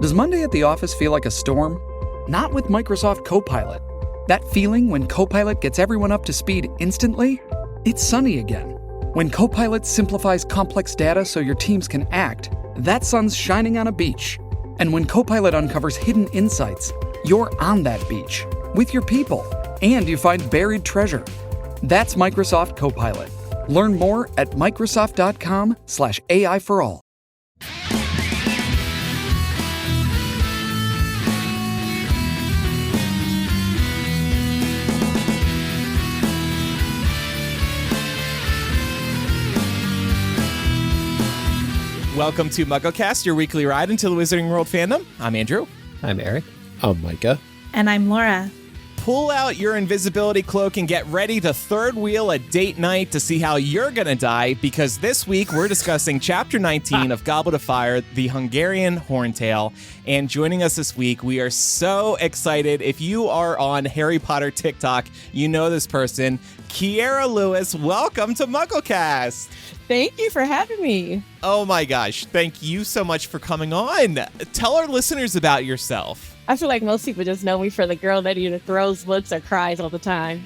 Does Monday at the office feel like a storm? Not with Microsoft Copilot. That feeling when Copilot gets everyone up to speed instantly? It's sunny again. When Copilot simplifies complex data so your teams can act, that sun's shining on a beach. And when Copilot uncovers hidden insights, you're on that beach with your people, and you find buried treasure. That's Microsoft Copilot. Learn more at Microsoft.com/AI for all. Welcome to MuggleCast, your weekly ride into the Wizarding World fandom. I'm Andrew. I'm Eric. I'm Micah. And I'm Laura. Pull out your invisibility cloak and get ready to third wheel a date night to see how you're gonna die, because this week we're discussing Chapter 19 of Goblet of Fire, the Hungarian Horntail. And joining us this week, we are so excited. If you are on Harry Potter TikTok, you know this person, Kierra Lewis. Welcome to MuggleCast. Thank you for having me. Oh my gosh, thank you so much for coming on. Tell our listeners about yourself. I feel like most people just know me for the girl that either throws books or cries all the time.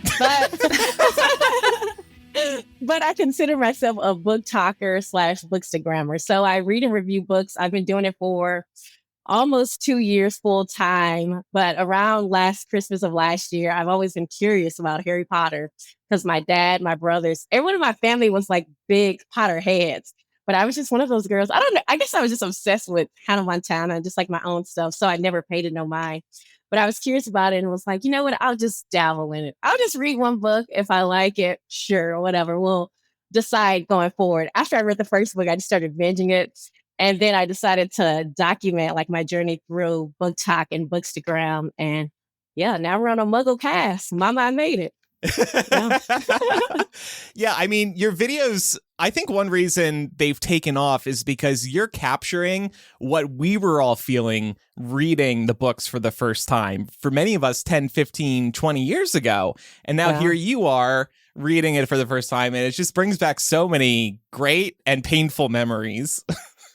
But I consider myself a book talker / bookstagrammer. So I read and review books. I've been doing it for almost 2 years full time. But around last Christmas of last year, I've always been curious about Harry Potter because my dad, my brothers, everyone in my family was like big Potter heads. But I was just one of those girls. I don't know. I guess I was just obsessed with Hannah Montana and just like my own stuff. So I never paid it no mind. But I was curious about it and was like, you know what? I'll just dabble in it. I'll just read one book. If I like it, sure, whatever. We'll decide going forward. After I read the first book, I just started binging it. And then I decided to document like my journey through Book Talk and Bookstagram. And yeah, now we're on a MuggleCast. Mama, I made it. Yeah, I mean, your videos, I think one reason they've taken off is because you're capturing what we were all feeling reading the books for the first time. For many of us 10, 15, 20 years ago. And now here you are reading it for the first time. And it just brings back so many great and painful memories.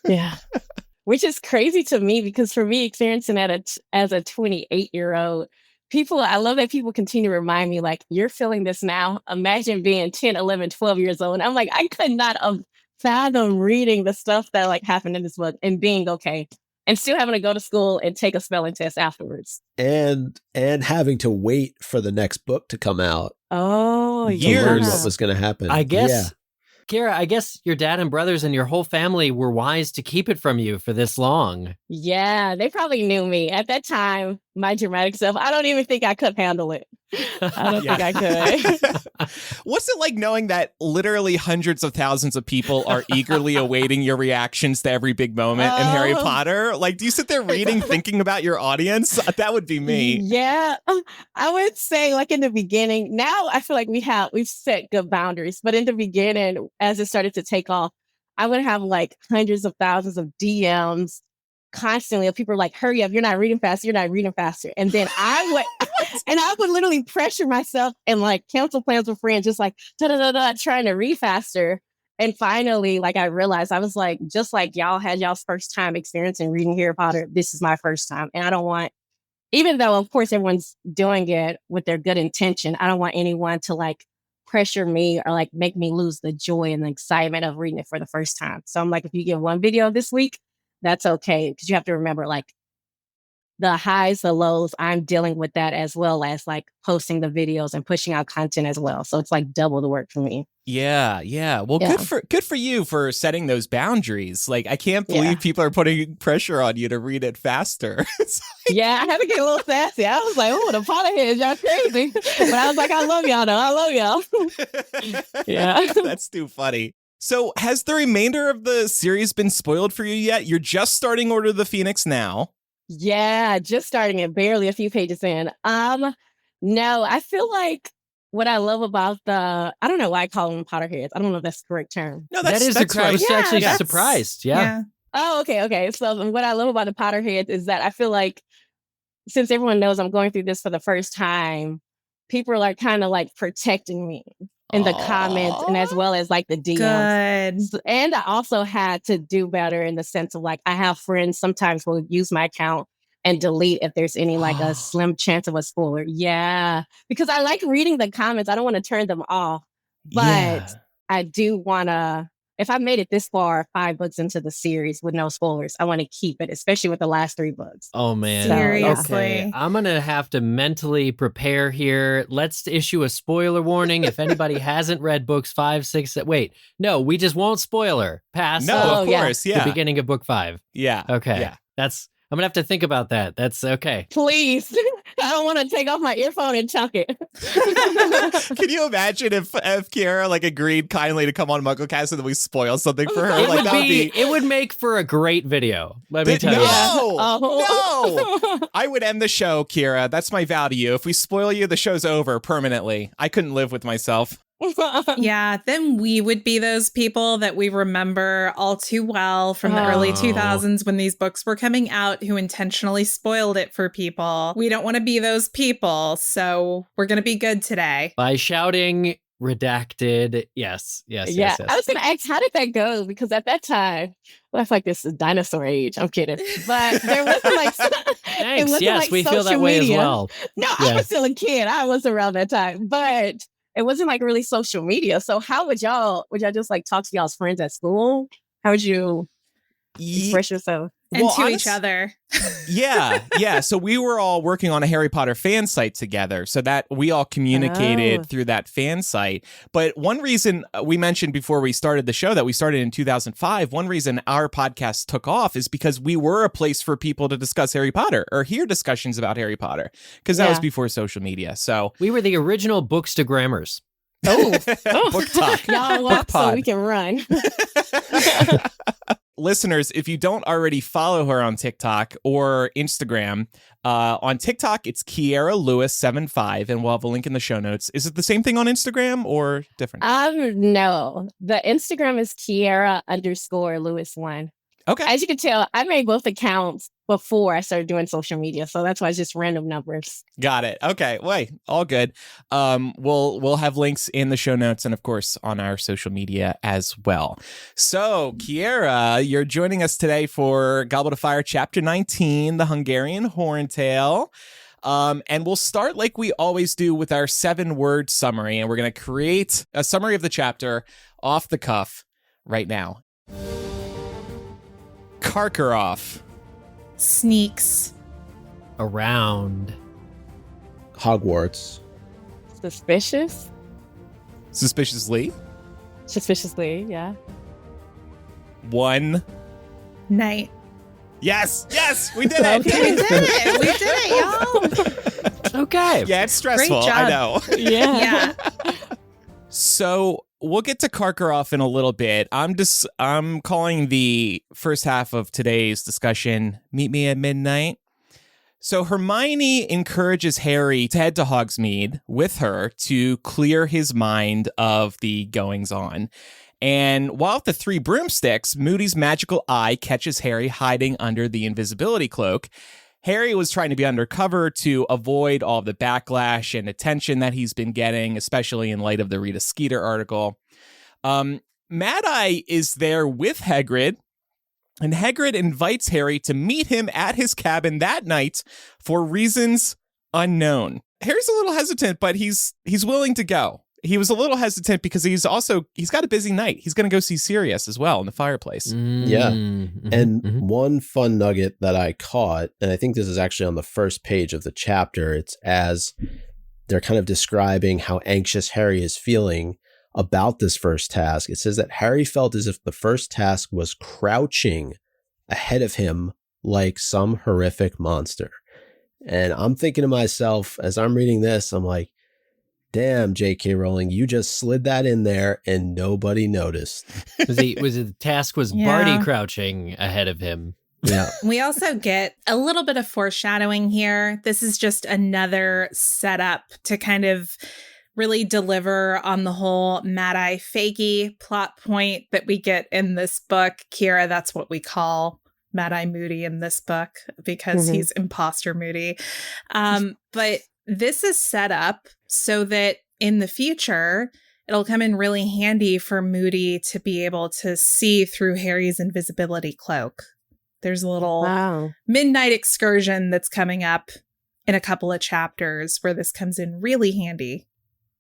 Yeah. Which is crazy to me because for me, experiencing that as a 28-year-old, I love that people continue to remind me, like, you're feeling this now. Imagine being 10, 11, 12 years old. And I'm like, I could not fathom reading the stuff that like happened in this book and being okay and still having to go to school and take a spelling test afterwards. And having to wait for the next book to come out. Oh, years. To learn what was going to happen. I guess, Kierra, I guess your dad and brothers and your whole family were wise to keep it from you for this long. Yeah, they probably knew me. At that time, my dramatic self, I don't even think I could handle it. I don't think I could. What's it like knowing that literally hundreds of thousands of people are eagerly awaiting your reactions to every big moment in Harry Potter? Like, do you sit there reading, thinking about your audience? That would be me. Yeah, I would say like in the beginning, now I feel like we've set good boundaries, but in the beginning, as it started to take off, I would have like hundreds of thousands of DMs constantly of people like, hurry up, you're not reading fast, you're not reading faster. And then I would literally pressure myself and like cancel plans with friends, just like trying to read faster. And finally, like I realized I was like, just like y'all had y'all's first time experiencing reading Harry Potter, this is my first time. And I don't want, even though of course everyone's doing it with their good intention, I don't want anyone to like pressure me or like make me lose the joy and the excitement of reading it for the first time. So I'm like, if you get one video this week, that's okay. Because you have to remember like the highs, the lows, I'm dealing with that as well as like posting the videos and pushing out content as well. So it's like double the work for me. Yeah. Well, good for you for setting those boundaries. Like, I can't believe people are putting pressure on you to read it faster. Yeah, I had to get a little sassy. I was like, oh, the Potterheads, y'all crazy. But I was like, I love y'all though. I love y'all. Yeah. That's too funny. So has the remainder of the series been spoiled for you yet? You're just starting Order of the Phoenix now. Yeah, just starting it, barely a few pages in. No, I feel like what I love about I don't know why I call them Potterheads. I don't know if that's the correct term. No, that's right. I was actually surprised. Yeah. Oh, okay. So what I love about the Potterheads is that I feel like since everyone knows I'm going through this for the first time, people are like kind of like protecting me. in the comments and as well as like the DMs. Good. And I also had to do better in the sense of like, I have friends sometimes will use my account and delete if there's any like a slim chance of a spoiler. Yeah. Because I like reading the comments. I don't want to turn them off, but I do want to, if I made it this far, 5 books into the series with no spoilers, I want to keep it, especially with the last 3 books. Oh, man. Seriously. Okay. I'm going to have to mentally prepare here. Let's issue a spoiler warning. If anybody hasn't read books 5, 6, wait, no, we just won't spoiler. Pass. No, of course. The beginning of book 5. Yeah. Okay. Yeah. I'm going to have to think about that. That's okay. Please. I don't want to take off my earphone and chuck it. Can you imagine if Kierra like agreed kindly to come on MuggleCast and then we spoil something for her? Like that would be. It would make for a great video. Let me tell you. No. I would end the show, Kierra. That's my vow to you. If we spoil you, the show's over permanently. I couldn't live with myself. Yeah, then we would be those people that we remember all too well from the early 2000s when these books were coming out who intentionally spoiled it for people. We don't want to be those people, so we're going to be good today. By shouting redacted. Yes. I was going to ask, how did that go? Because at that time, well, I feel like this is dinosaur age. I'm kidding. But there wasn't like... Thanks. Wasn't yes, like we feel that way media. as well. No, I was still a kid. I was around that time. But... it wasn't like really social media. So how would y'all just like talk to y'all's friends at school? How would you express yourself? And to each other. Yeah. So we were all working on a Harry Potter fan site together. So that we all communicated through that fan site. But one reason we mentioned before we started the show that we started in 2005, one reason our podcast took off is because we were a place for people to discuss Harry Potter or hear discussions about Harry Potter. Because that was before social media. So we were the original Bookstagrammers. Book talk. Y'all up so we can run. Listeners, if you don't already follow her on TikTok or Instagram, on TikTok, it's Kierra Lewis 75, and we'll have a link in the show notes. Is it the same thing on Instagram or different? No. The Instagram is Kierra_Lewis1. Okay. As you can tell, I made both accounts before I started doing social media, so that's why it's just random numbers. Got it. Okay. Wait, all good. We'll have links in the show notes and of course on our social media as well. So, Kierra, you're joining us today for Goblet of Fire Chapter 19, the Hungarian Horntail. And we'll start like we always do with our 7-word summary, and we're going to create a summary of the chapter off the cuff right now. Karkaroff. Sneaks. Around. Hogwarts. Suspicious? Suspiciously. Suspiciously, yeah. One. Night. Yes, we did it. We did it, y'all. Okay. Yeah, it's stressful. Great job. I know. Yeah. So we'll get to Karkaroff in a little bit. I'm calling the first half of today's discussion Meet Me at Midnight. So Hermione encourages Harry to head to Hogsmeade with her to clear his mind of the goings-on. And while at the 3 broomsticks, Moody's magical eye catches Harry hiding under the invisibility cloak. Harry was trying to be undercover to avoid all of the backlash and attention that he's been getting, especially in light of the Rita Skeeter article. Mad-Eye is there with Hagrid, and Hagrid invites Harry to meet him at his cabin that night for reasons unknown. Harry's a little hesitant, but he's willing to go. He was a little hesitant because he's got a busy night. He's going to go see Sirius as well in the fireplace. Yeah. And one fun nugget that I caught, and I think this is actually on the first page of the chapter, it's as they're kind of describing how anxious Harry is feeling about this first task. It says that Harry felt as if the first task was crouching ahead of him like some horrific monster. And I'm thinking to myself, as I'm reading this, I'm like, damn, J.K. Rowling, you just slid that in there and nobody noticed. The task was Barty crouching ahead of him. Yeah. We also get a little bit of foreshadowing here. This is just another setup to kind of really deliver on the whole Mad-Eye fakey plot point that we get in this book. Kierra, that's what we call Mad-Eye Moody in this book because he's imposter Moody. But this is set up so that in the future, it'll come in really handy for Moody to be able to see through Harry's invisibility cloak. There's a little midnight excursion that's coming up in a couple of chapters where this comes in really handy.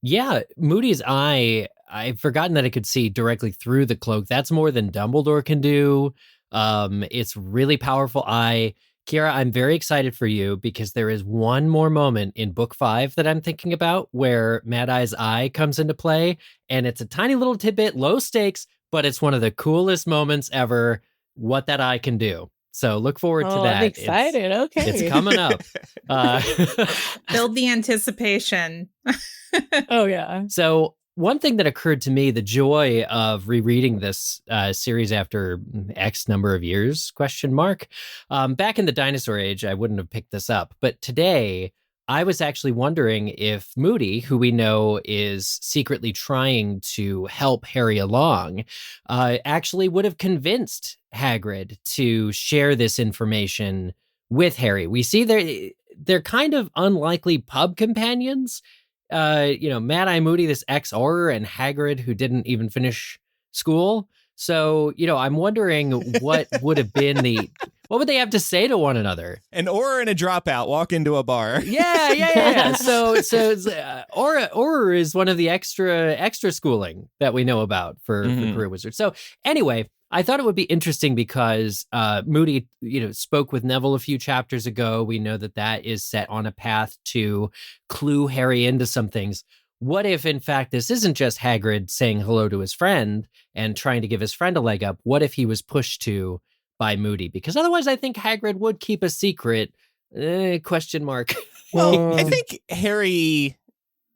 Yeah, Moody's eye, I've forgotten that it could see directly through the cloak. That's more than Dumbledore can do. It's really powerful eye. Kierra, I'm very excited for you because there is one more moment in book 5 that I'm thinking about where Mad Eye's eye comes into play, and it's a tiny little tidbit, low stakes, but it's one of the coolest moments ever, what that eye can do. So look forward to that. I'm excited. Okay. It's coming up. Build the anticipation. Oh, yeah. So one thing that occurred to me, the joy of rereading this series after X number of years, ? Back in the dinosaur age, I wouldn't have picked this up. But today, I was actually wondering if Moody, who we know is secretly trying to help Harry along, actually would have convinced Hagrid to share this information with Harry. We see they're kind of unlikely pub companions. Mad Eye Moody, this ex-Auror, and Hagrid, who didn't even finish school. So, I'm wondering what would have been what would they have to say to one another? An Auror and a dropout walk into a bar. Yeah. So Auror is one of the extra schooling that we know about for career wizards. So anyway, I thought it would be interesting because Moody, spoke with Neville a few chapters ago. We know that is set on a path to clue Harry into some things. What if, in fact, this isn't just Hagrid saying hello to his friend and trying to give his friend a leg up? What if he was pushed to by Moody? Because otherwise, I think Hagrid would keep a secret. ? Well, I think Harry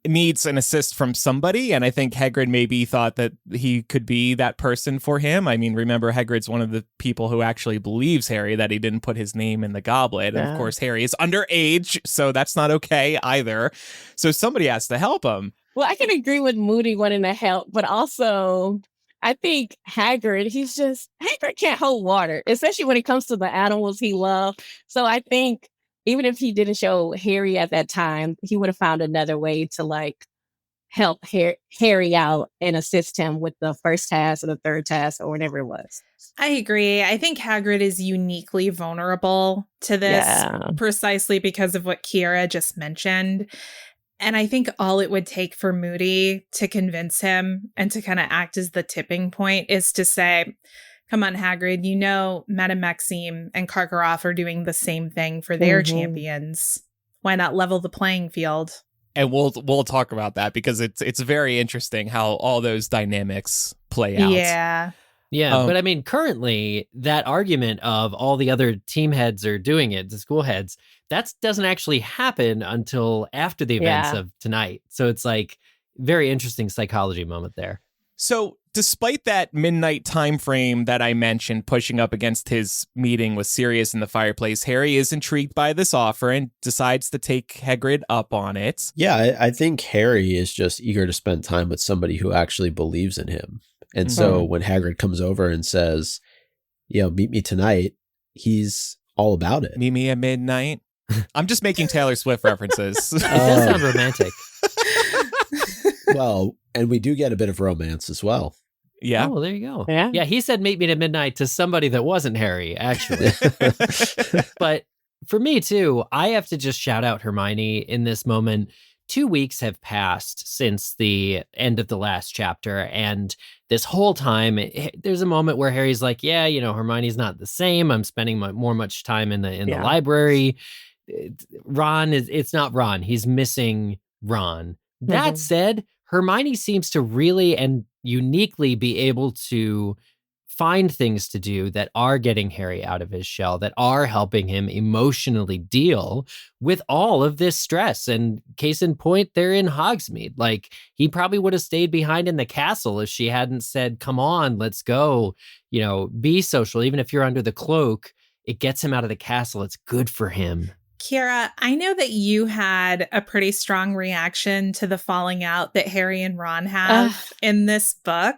needs an assist from somebody, and I think Hagrid maybe thought that he could be that person for him. I mean, remember, Hagrid's one of the people who actually believes Harry that he didn't put his name in the goblet. And of course, Harry is underage, so that's not okay either. So somebody has to help him. Well, I can agree with Moody wanting to help, but also I think Hagrid can't hold water, especially when it comes to the animals he loved. So I think even if he didn't show Harry at that time, he would have found another way to help Harry out and assist him with the first task or the third task or whatever it was. I agree. I think Hagrid is uniquely vulnerable to this precisely because of what Kierra just mentioned. And I think all it would take for Moody to convince him and to kind of act as the tipping point is to say, come on, Hagrid, Madame Maxime and Karkaroff are doing the same thing for their champions. Why not level the playing field? And we'll talk about that because it's very interesting how all those dynamics play out. Yeah, but I mean, currently, that argument of all the other team heads are doing it, the school heads, that doesn't actually happen until after the events of tonight. So it's very interesting psychology moment there. So despite that midnight time frame that I mentioned pushing up against his meeting with Sirius in the fireplace, Harry is intrigued by this offer and decides to take Hagrid up on it. Yeah, I think Harry is just eager to spend time with somebody who actually believes in him. And so when Hagrid comes over and says, meet me tonight, he's all about it. Meet me at midnight. I'm just making Taylor Swift references. It does sound romantic. Well, and we do get a bit of romance as well. Yeah. Oh, there you go. Yeah. He said meet me at midnight to somebody that wasn't Harry, actually. But for me, too, I have to just shout out Hermione in this moment. 2 weeks have passed since the end of the last chapter. And this whole time, there's a moment where Harry's like, Hermione's not the same. I'm spending much time in the library. Ron it's not Ron. He's missing Ron. That said, Hermione seems to really and uniquely be able to find things to do that are getting Harry out of his shell, that are helping him emotionally deal with all of this stress. And case in point, they're in Hogsmeade. He probably would have stayed behind in the castle if she hadn't said, come on, let's go, be social. Even if you're under the cloak, it gets him out of the castle. It's good for him. Kierra, I know that you had a pretty strong reaction to the falling out that Harry and Ron have in this book.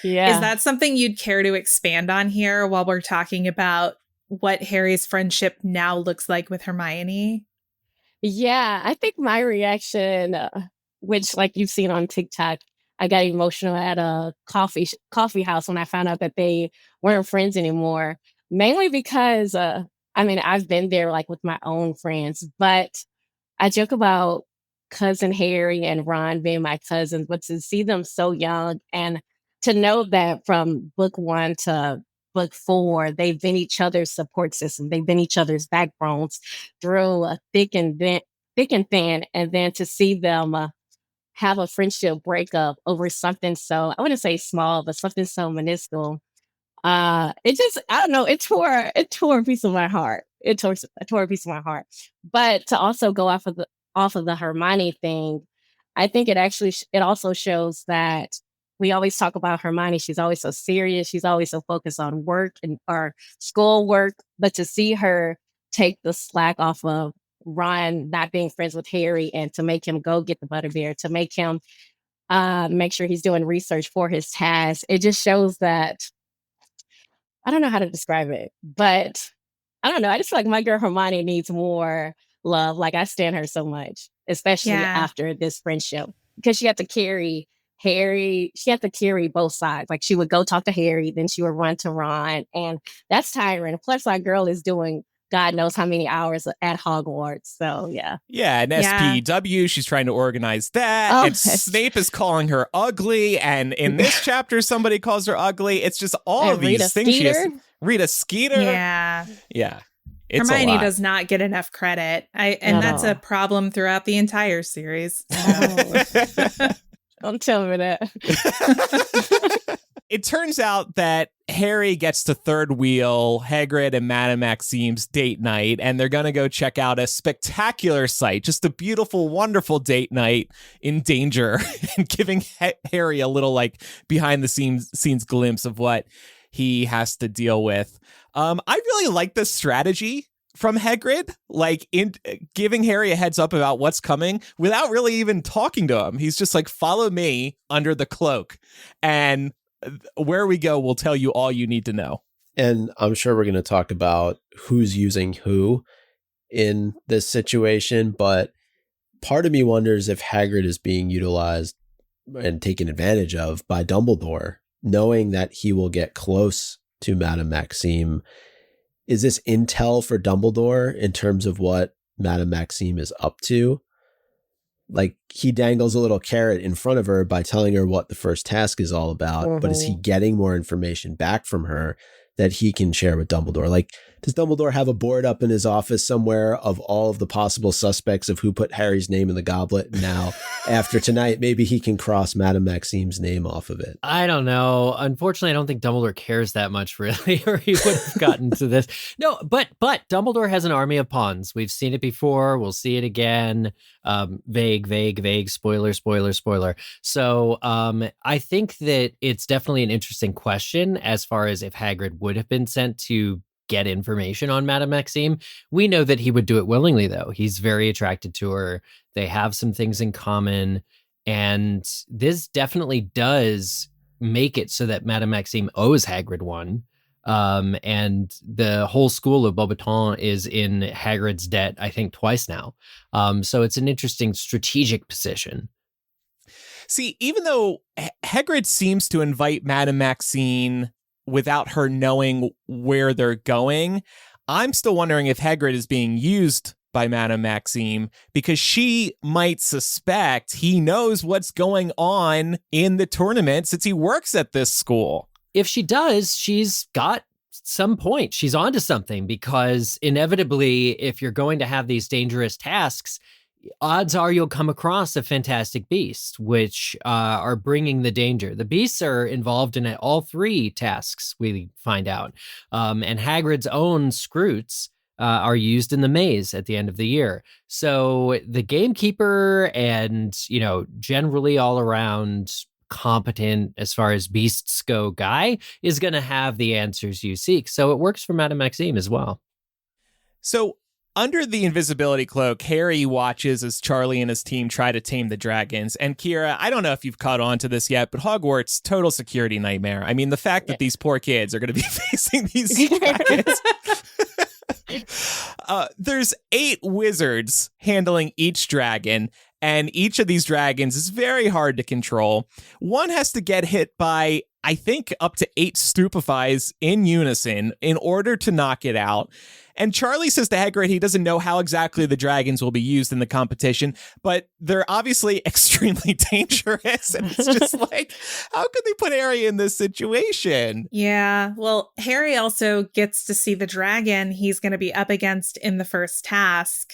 Yeah. Is that something you'd care to expand on here while we're talking about what Harry's friendship now looks like with Hermione? Yeah, I think my reaction, which you've seen on TikTok, I got emotional at a coffee house when I found out that they weren't friends anymore. Mainly because, I've been there like with my own friends, but I joke about cousin Harry and Ron being my cousins, but to see them so young and to know that from book 1 to book 4, they've been each other's support system. They've been each other's backbones through a thick and thin. And then to see them have a friendship breakup over something so, I wouldn't say small, but something so minuscule. It just, I don't know, it tore a piece of my heart. It tore a piece of my heart. But to also go off of the Hermione thing, I think it also shows that we always talk about Hermione. She's always so serious. She's always so focused on work or school work. But to see her take the slack off of Ron not being friends with Harry and to make him go get the butterbeer, to make him make sure he's doing research for his task, it just shows that, I don't know how to describe it, but I don't know. I just feel like my girl Hermione needs more love. Like, I stan her so much, especially after this friendship, because she had to carry Harry. She had to carry both sides. Like, she would go talk to Harry, then she would run to Ron, and that's tiring. Plus, our girl is doing God knows how many hours at Hogwarts. So, yeah. Yeah, and SPW, she's trying to organize that. Oh, and Snape is calling her ugly. And in this chapter, somebody calls her ugly. It's just all of these things. Rita Skeeter. Yeah. Yeah. Hermione does not get enough credit. That's a problem throughout the entire series. So. Don't tell me that. It turns out that Harry gets to third wheel Hagrid and Madame Maxime's date night, and they're going to go check out a spectacular sight, just a beautiful, wonderful date night in danger, and giving Harry a little like behind the scenes glimpse of what he has to deal with. I really like this strategy from Hagrid, like in giving Harry a heads up about what's coming without really even talking to him. He's just like, follow me under the cloak, and where we go, we'll tell you all you need to know. And I'm sure we're going to talk about who's using who in this situation, but part of me wonders if Hagrid is being utilized and taken advantage of by Dumbledore, knowing that he will get close to Madame Maxime. Is this intel for Dumbledore in terms of what Madame Maxime is up to? Like, he dangles a little carrot in front of her by telling her what the first task is all about, but is he getting more information back from her that he can share with Dumbledore? Like, does Dumbledore have a board up in his office somewhere of all of the possible suspects of who put Harry's name in the goblet? Now, after tonight, maybe he can cross Madame Maxime's name off of it. I don't know. Unfortunately, I don't think Dumbledore cares that much, really, or he would have gotten to this. No, but Dumbledore has an army of pawns. We've seen it before. We'll see it again. Vague. Spoiler. So I think that it's definitely an interesting question as far as if Hagrid would have been sent to get information on Madame Maxime. We know that he would do it willingly, though. He's very attracted to her. They have some things in common. And this definitely does make it so that Madame Maxime owes Hagrid one. And the whole school of Beauxbatons is in Hagrid's debt, I think, twice now. So it's an interesting strategic position. See, even though Hagrid seems to invite Madame Maxime without her knowing where they're going, I'm still wondering if Hagrid is being used by Madame Maxime because she might suspect he knows what's going on in the tournament since he works at this school. If she does, she's got some point. She's onto something, because inevitably, if you're going to have these dangerous tasks, odds are you'll come across a fantastic beast, which are bringing the danger. The beasts are involved in all three tasks, we find out. And Hagrid's own Scroots are used in the maze at the end of the year. So the gamekeeper and, generally all around competent as far as beasts go guy is going to have the answers you seek. So it works for Madame Maxime as well. So under the invisibility cloak, Harry watches as Charlie and his team try to tame the dragons. And Kierra, I don't know if you've caught on to this yet, but Hogwarts, total security nightmare. I mean, the fact that these poor kids are going to be facing these dragons. There's 8 wizards handling each dragon, and each of these dragons is very hard to control. One has to get hit by, I think, up to 8 stupefies in unison in order to knock it out. And Charlie says to Hagrid he doesn't know how exactly the dragons will be used in the competition, but they're obviously extremely dangerous. And it's just like, how could they put Harry in this situation? Yeah, well, Harry also gets to see the dragon he's going to be up against in the first task.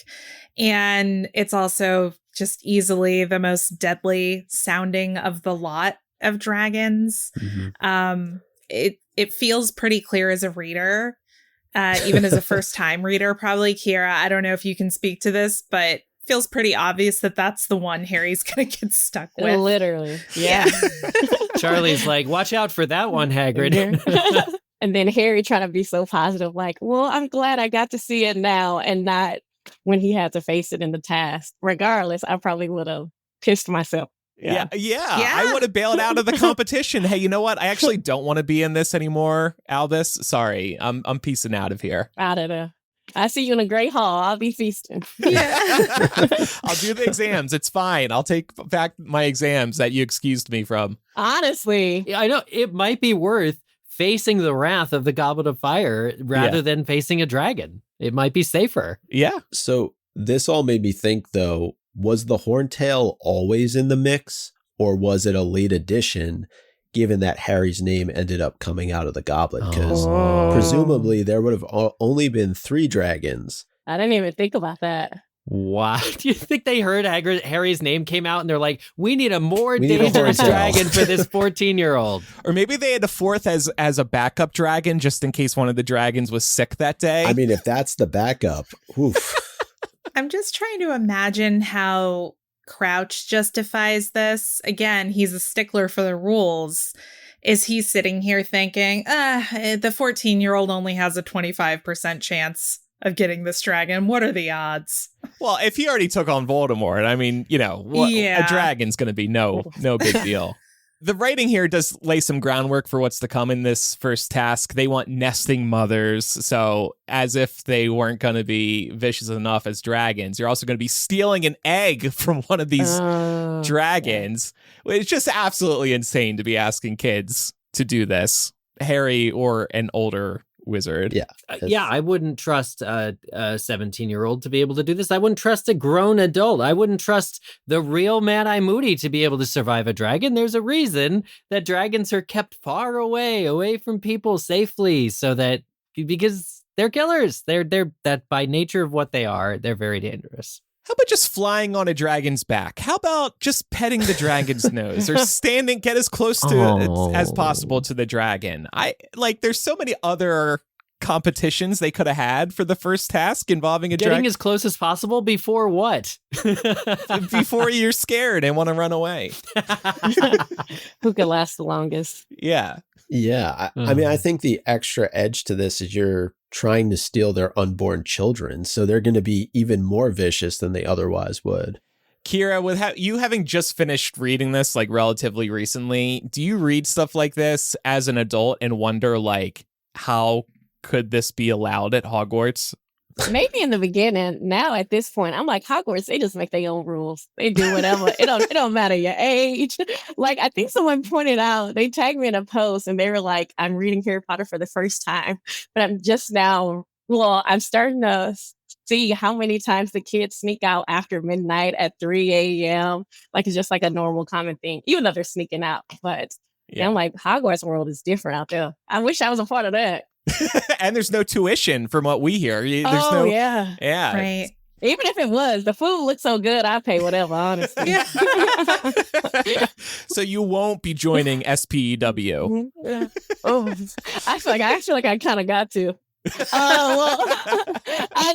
And it's also just easily the most deadly sounding of the lot of dragons. Mm-hmm. It feels pretty clear as a reader. Even as a first-time reader, probably. Kierra, I don't know if you can speak to this, but feels pretty obvious that that's the one Harry's going to get stuck with. Literally. Yeah. Charlie's like, watch out for that one, Hagrid. And then Harry trying to be so positive, like, well, I'm glad I got to see it now and not when he had to face it in the task. Regardless, I probably would have pissed myself. Yeah. I would have bailed out of the competition. Hey, you know what? I actually don't want to be in this anymore, Albus. Sorry, I'm peacing out of here. Out of there. I see you in a great hall. I'll be feasting. Yeah. I'll do the exams. It's fine. I'll take back my exams that you excused me from. Honestly. I know it might be worth facing the wrath of the Goblet of Fire rather than facing a dragon. It might be safer. Yeah. So this all made me think, though, was the Horntail always in the mix, or was it a late addition, given that Harry's name ended up coming out of the goblet? Because presumably there would have only been 3 dragons. I didn't even think about that. Why? Do you think they heard Harry's name came out and they're like, we need a more dangerous dragon for this 14-year-old? Or maybe they had a 4th as a backup dragon just in case one of the dragons was sick that day. I mean, if that's the backup, oof. I'm just trying to imagine how Crouch justifies this. Again, he's a stickler for the rules. Is he sitting here thinking, the 14-year-old only has a 25% chance of getting this dragon? What are the odds? Well, if he already took on Voldemort, I mean, a dragon's going to be no big deal. The writing here does lay some groundwork for what's to come in this first task. They want nesting mothers, so as if they weren't going to be vicious enough as dragons, you're also going to be stealing an egg from one of these dragons. It's just absolutely insane to be asking kids to do this, Harry or an older wizard. Yeah, I wouldn't trust a 17-year-old to be able to do this. I wouldn't trust a grown adult. I wouldn't trust the real Mad-Eye Moody to be able to survive a dragon. There's a reason that dragons are kept far away from people safely, because they're killers. They're that by nature of what they are, they're very dangerous. How about just flying on a dragon's back? How about just petting the dragon's nose or get as close to as possible to the dragon? There's so many other competitions they could have had for the first task involving a dragon. Getting as close as possible before what? Before you're scared and want to run away. Who could last the longest? Yeah. Yeah. I mean, I think the extra edge to this is you're trying to steal their unborn children, so they're going to be even more vicious than they otherwise would. Kierra, with you having just finished reading this relatively recently, do you read stuff like this as an adult and wonder how could this be allowed at Hogwarts? Maybe in the beginning. Now at this point, I'm like, Hogwarts, they just make their own rules. They do whatever. It don't matter your age. I think someone pointed out, they tagged me in a post and they were like, I'm reading Harry Potter for the first time, but I'm just now, I'm starting to see how many times the kids sneak out after midnight at 3 a.m. It's just a normal common thing, even though they're sneaking out. But I'm like, Hogwarts world is different out there. I wish I was a part of that. And there's no tuition from what we hear. Yeah. Right. Even if it was, the food looks so good, I pay whatever, honestly. So you won't be joining SPEW. Yeah. I feel like I kind of got to. I'll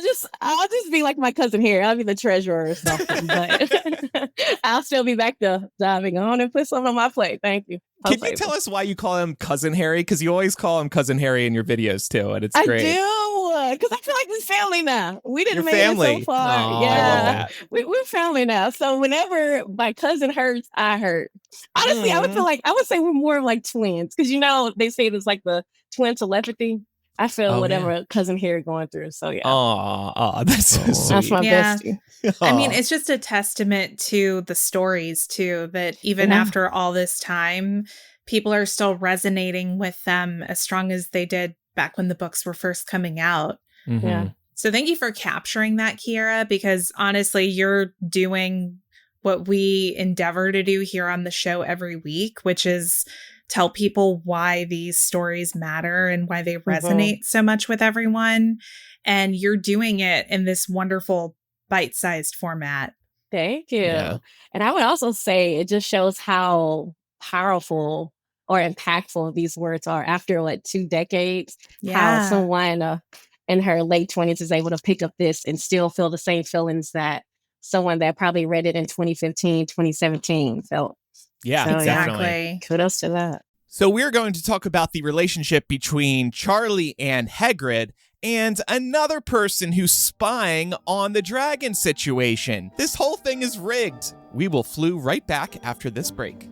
just be like my cousin here. I'll be the treasurer or something, but I'll still be back to diving on and put something on my plate. Thank you. Can you tell us why you call him Cousin Harry? Because you always call him Cousin Harry in your videos too, and it's great. I do, because I feel like we're family now. We didn't make it so far. Oh, yeah, I love that. We're family now. So whenever my cousin hurts, I hurt. Honestly, I would say we're more like twins, because they say there's the twin telepathy. I feel Oh, whatever cousin Harry going through. So yeah. Oh, that's so sweet. That's my Yeah. bestie. I mean, Aw. it's just a testament to the stories too, that even Yeah. after all this time, people are still resonating with them as strong as they did back when the books were first coming out. Mhm. Yeah. So thank you for capturing that, Kierra, because honestly, you're doing what we endeavor to do here on the show every week, which is tell people why these stories matter and why they resonate so much with everyone. And you're doing it in this wonderful bite-sized format. Thank you. Yeah. And I would also say it just shows how powerful or impactful these words are after 2 decades. How someone in her late 20s is able to pick up this and still feel the same feelings that someone that probably read it in 2015, 2017 felt. Yeah, So, definitely. Kudos to that. So we're going to talk about the relationship between Charlie and Hagrid and another person who's spying on the dragon situation. This whole thing is rigged. We will flew right back after this break.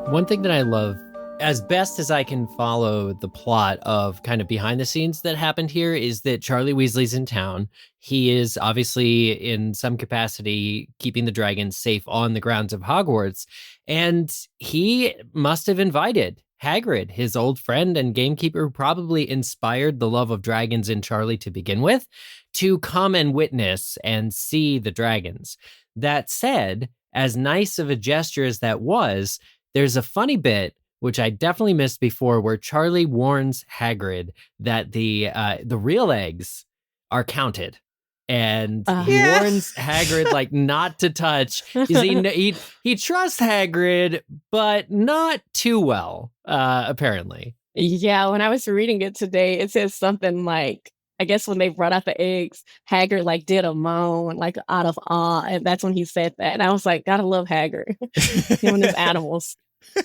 One thing that I love, as best as I can follow the plot of kind of behind the scenes that happened here, is that Charlie Weasley's in town. He is obviously in some capacity keeping the dragons safe on the grounds of Hogwarts. And he must have invited Hagrid, his old friend and gamekeeper who probably inspired the love of dragons in Charlie to begin with, to come and witness and see the dragons. That said, as nice of a gesture as that was, there's a funny bit, which I definitely missed before, where Charlie warns Hagrid that the real eggs are counted. And he warns Hagrid not to touch. He trusts Hagrid, but not too well, apparently. Yeah, when I was reading it today, it says something like, I guess when they brought out the eggs, Hagrid did a moan out of awe, and that's when he said that. And I was like, gotta love Hagrid. Him and his animals.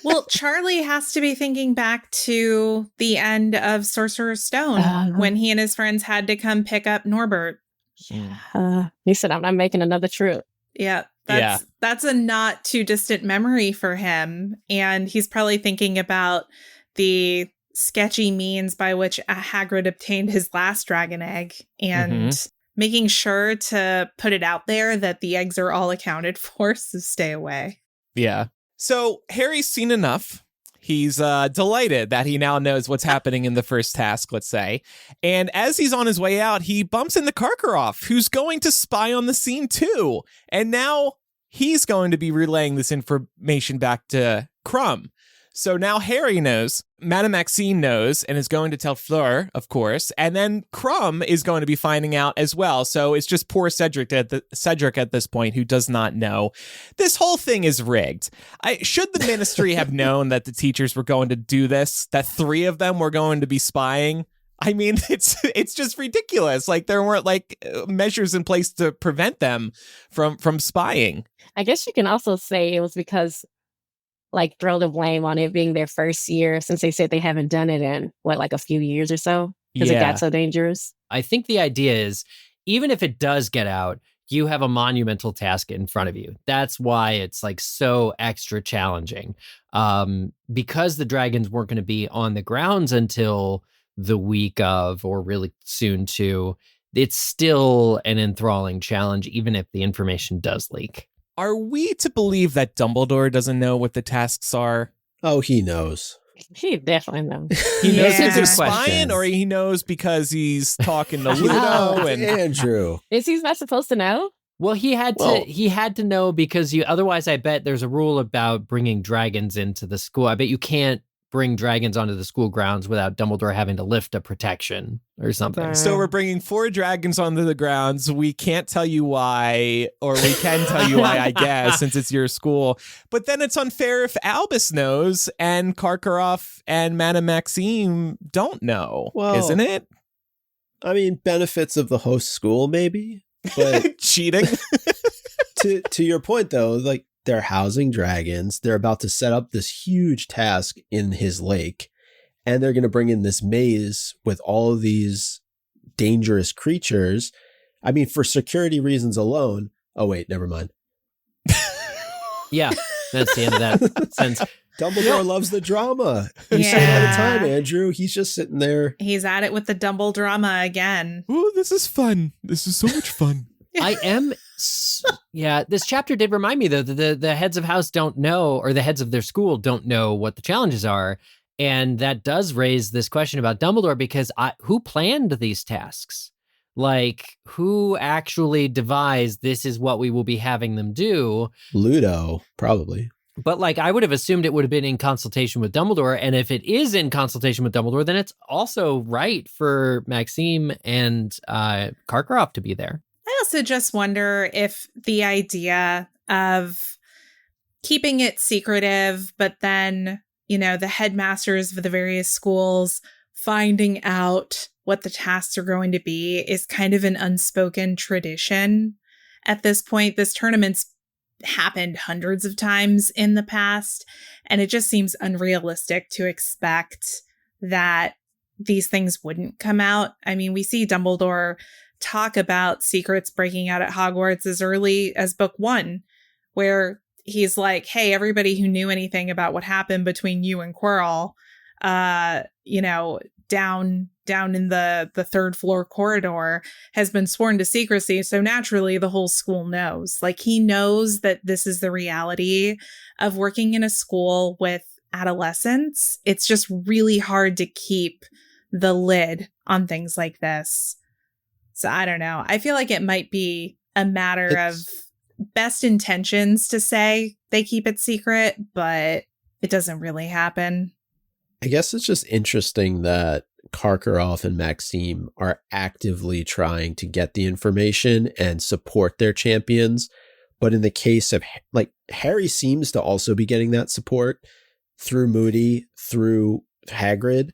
Well, Charlie has to be thinking back to the end of Sorcerer's Stone when he and his friends had to come pick up Norbert. He said, I'm not making another trip. Yeah, that's a not too distant memory for him. And he's probably thinking about the sketchy means by which Hagrid obtained his last dragon egg and making sure to put it out there that the eggs are all accounted for, so stay away. Yeah. So Harry's seen enough. He's delighted that he now knows what's happening in the first task, let's say. And as he's on his way out, he bumps into Karkaroff, who's going to spy on the scene too. And now he's going to be relaying this information back to Krum. So now Harry knows, Madame Maxime knows, and is going to tell Fleur, of course, and then Krum is going to be finding out as well. So it's just poor Cedric at this point, who does not know. This whole thing is rigged. Should the Ministry have known that the teachers were going to do this, that 3 of them were going to be spying? I mean, it's just ridiculous. There weren't measures in place to prevent them from spying. I guess you can also say it was because throw the blame on it being their first year, since they said they haven't done it in a few years or so, because it got so dangerous. I think the idea is, even if it does get out, you have a monumental task in front of you. That's why it's so extra challenging. Because the dragons weren't going to be on the grounds until the week of, or really soon too, it's still an enthralling challenge, even if the information does leak. Are we to believe that Dumbledore doesn't know what the tasks are? Oh, he knows. He definitely knows. He knows Yeah. if they're Good question. spying, or he knows because he's talking to Ludo. And Andrew. Is he not supposed to know? Well, he had to know, because otherwise I bet there's a rule about bringing dragons into the school. I bet you can't bring dragons onto the school grounds without Dumbledore having to lift a protection or something. So we're bringing 4 dragons onto the grounds. We can't tell you why, or we can tell you why, I guess, since it's your school. But then it's unfair if Albus knows and Karkaroff and Madame Maxime don't know, isn't it? I mean, benefits of the host school, maybe, but cheating. to your point, though, they're housing dragons. They're about to set up this huge task in his lake, and they're going to bring in this maze with all of these dangerous creatures. I mean, for security reasons alone. Oh, wait, never mind. Yeah. That's the end of that sentence. Dumbledore loves the drama. You say it all the time, Andrew. He's just sitting there. He's at it with the Dumble drama again. Ooh, this is fun. This is so much fun. This chapter did remind me, though, that the heads of house don't know, or the heads of their school don't know what the challenges are. And that does raise this question about Dumbledore, because who planned these tasks? Like, who actually devised this is what we will be having them do? Ludo, probably. But like, I would have assumed it would have been in consultation with Dumbledore. And if it is in consultation with Dumbledore, then it's also right for Maxime and Karkaroff to be there. I also just wonder if the idea of keeping it secretive, but then, the headmasters of the various schools finding out what the tasks are going to be is kind of an unspoken tradition at this point. This tournament's happened hundreds of times in the past, and it just seems unrealistic to expect that these things wouldn't come out. I mean, we see Dumbledore talk about secrets breaking out at Hogwarts as early as book 1, where he's like, hey, everybody who knew anything about what happened between you and Quirrell, down in the third floor corridor has been sworn to secrecy. So naturally, the whole school knows. Like, he knows that this is the reality of working in a school with adolescents. It's just really hard to keep the lid on things like this. So I don't know. I feel like it might be a matter of best intentions to say they keep it secret, but it doesn't really happen. I guess it's just interesting that Karkaroff and Maxime are actively trying to get the information and support their champions. But in the case of, like, Harry seems to also be getting that support through Moody, through Hagrid,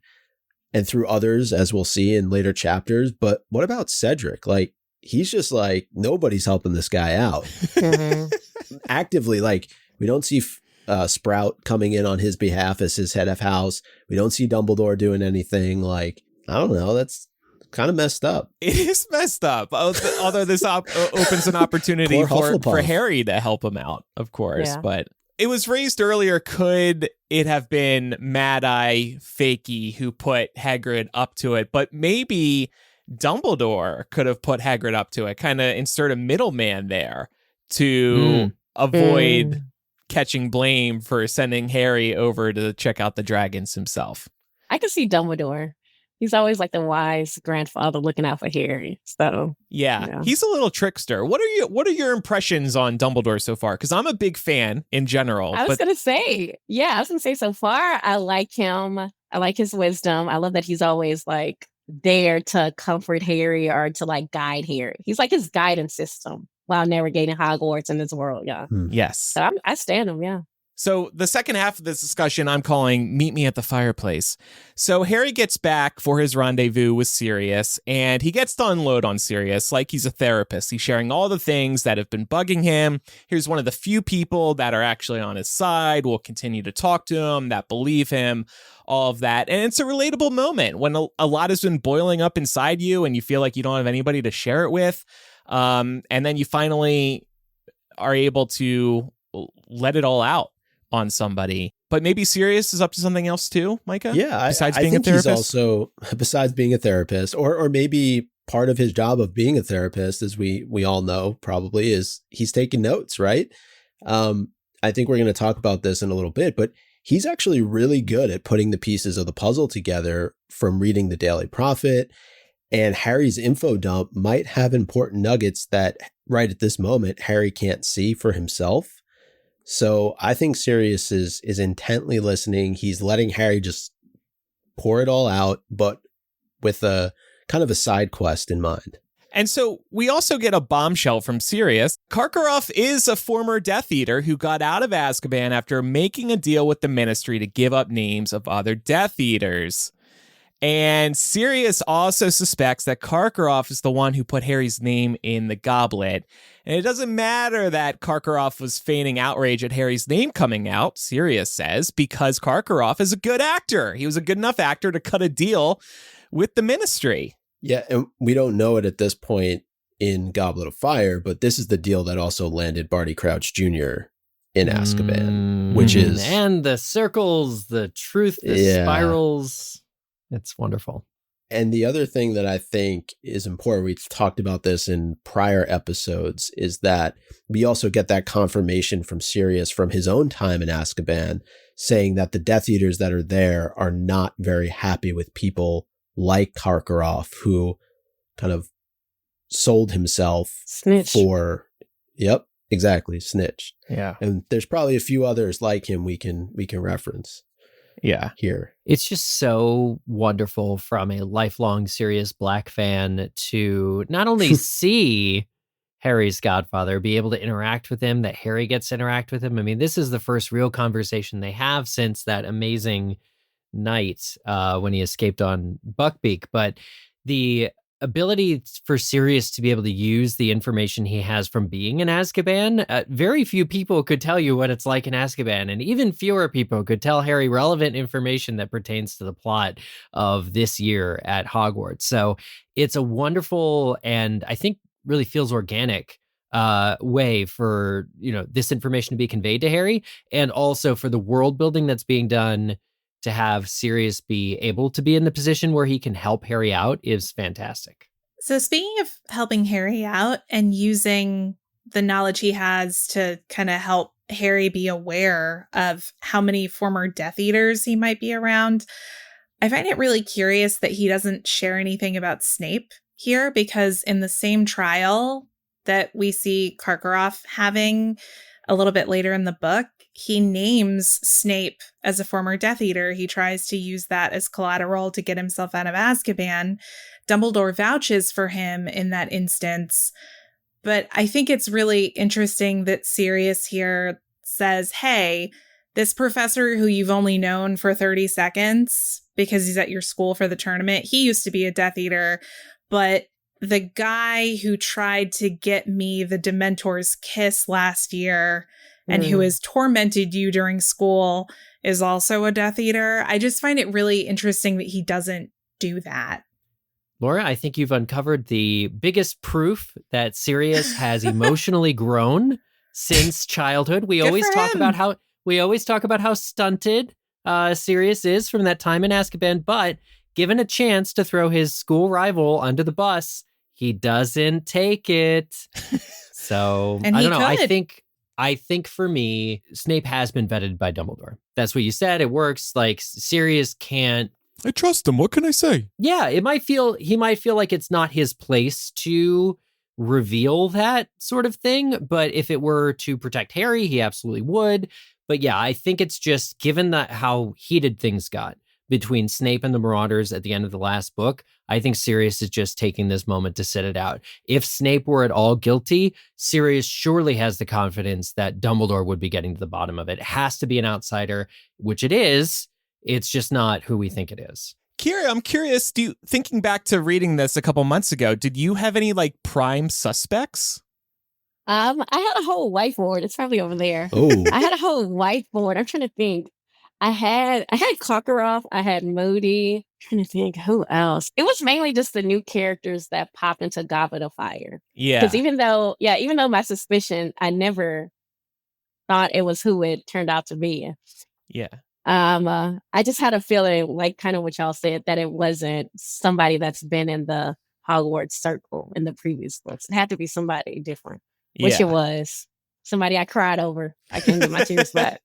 and through others, as we'll see in later chapters. But what about Cedric? Like, he's just like, nobody's helping this guy out. Actively, like, we don't see Sprout coming in on his behalf as his head of house. We don't see Dumbledore doing anything. Like, I don't know. That's kind of messed up. It is messed up. Although this opens an opportunity for Harry to help him out, of course. Yeah. But it was raised earlier. Could it have been Mad-Eye Fakey who put Hagrid up to it? But maybe Dumbledore could have put Hagrid up to it. Kind of insert a middleman there to avoid catching blame for sending Harry over to check out the dragons himself. I could see Dumbledore. He's always like the wise grandfather looking out for Harry. So yeah, he's a little trickster. What are your impressions on Dumbledore so far? Because I'm a big fan in general. I was gonna say so far, I like him. I like his wisdom. I love that he's always like there to comfort Harry or to like guide Harry. He's like his guidance system while navigating Hogwarts in this world. Yeah. Yes. So I stand him. Yeah. So the second half of this discussion I'm calling Meet Me at the Fireplace. So Harry gets back for his rendezvous with Sirius, and he gets to unload on Sirius like he's a therapist. He's sharing all the things that have been bugging him. Here's one of the few people that are actually on his side, will continue to talk to him, that believe him, all of that. And it's a relatable moment when a lot has been boiling up inside you and you feel like you don't have anybody to share it with. And then you finally are able to let it all out on somebody. But maybe Sirius is up to something else too, Micah? Yeah, besides I being think a therapist? He's also, besides being a therapist, or maybe part of his job of being a therapist, as we all know probably, is he's taking notes, right? I think we're going to talk about this in a little bit, but he's actually really good at putting the pieces of the puzzle together from reading the Daily Prophet. And Harry's info dump might have important nuggets that right at this moment Harry can't see for himself. So I think Sirius is intently listening. He's letting Harry just pour it all out, but with a kind of a side quest in mind. And so we also get a bombshell from Sirius. Karkaroff is a former Death Eater who got out of Azkaban after making a deal with the Ministry to give up names of other Death Eaters. And Sirius also suspects that Karkaroff is the one who put Harry's name in the goblet. And it doesn't matter that Karkaroff was feigning outrage at Harry's name coming out, Sirius says, because Karkaroff is a good actor. He was a good enough actor to cut a deal with the Ministry. Yeah, and we don't know it at this point in Goblet of Fire, but this is the deal that also landed Barty Crouch Jr. in Azkaban, which is... And the circles, the truth, the spirals. It's wonderful. And the other thing that I think is important, we've talked about this in prior episodes, is that we also get that confirmation from Sirius from his own time in Azkaban, saying that the Death Eaters that are there are not very happy with people like Karkaroff, who kind of sold himself for... Yep, exactly, snitched. Yeah. And there's probably a few others like him we can reference. Yeah. Here. It's just so wonderful from a lifelong Sirius Black fan to not only see Harry's godfather, be able to interact with him, that Harry gets to interact with him. I mean, this is the first real conversation they have since that amazing night when he escaped on Buckbeak. But the ability for Sirius to be able to use the information he has from being in Azkaban, very few people could tell you what it's like in Azkaban, and even fewer people could tell Harry relevant information that pertains to the plot of this year at Hogwarts. So it's a wonderful, and I think really feels organic way for, this information to be conveyed to Harry, and also for the world building that's being done to have Sirius be able to be in the position where he can help Harry out is fantastic. So speaking of helping Harry out and using the knowledge he has to kind of help Harry be aware of how many former Death Eaters he might be around, I find it really curious that he doesn't share anything about Snape here, because in the same trial that we see Karkaroff having a little bit later in the book, he names Snape as a former Death Eater. He tries to use that as collateral to get himself out of Azkaban. Dumbledore vouches for him in that instance. But I think it's really interesting that Sirius here says, hey, this professor who you've only known for 30 seconds because he's at your school for the tournament, he used to be a Death Eater, but the guy who tried to get me the Dementor's kiss last year and who has tormented you during school is also a Death Eater. I just find it really interesting that he doesn't do that. Laura, I think you've uncovered the biggest proof that Sirius has emotionally grown since childhood. We always talk about how stunted Sirius is from that time in Azkaban, but given a chance to throw his school rival under the bus, he doesn't take it. So I don't know. I think for me, Snape has been vetted by Dumbledore. That's what you said. It works. Like, Sirius can't. I trust him. What can I say? Yeah, he might feel like it's not his place to reveal that sort of thing. But if it were to protect Harry, he absolutely would. But yeah, I think it's just given that how heated things got between Snape and the Marauders at the end of the last book, I think Sirius is just taking this moment to sit it out. If Snape were at all guilty, Sirius surely has the confidence that Dumbledore would be getting to the bottom of it. It has to be an outsider, which it is. It's just not who we think it is. Kierra, I'm curious, thinking back to reading this a couple months ago, did you have any prime suspects? I had a whole whiteboard. It's probably over there. Oh, I had a whole whiteboard. I'm trying to think. I had Karkaroff. I had Moody. I'm trying to think who else. It was mainly just the new characters that popped into Goblet of Fire. Yeah. Because even though my suspicion, I never thought it was who it turned out to be. Yeah. I just had a feeling, like kind of what y'all said, that it wasn't somebody that's been in the Hogwarts circle in the previous books. It had to be somebody different, which it was. Somebody I cried over. I couldn't get my tears back.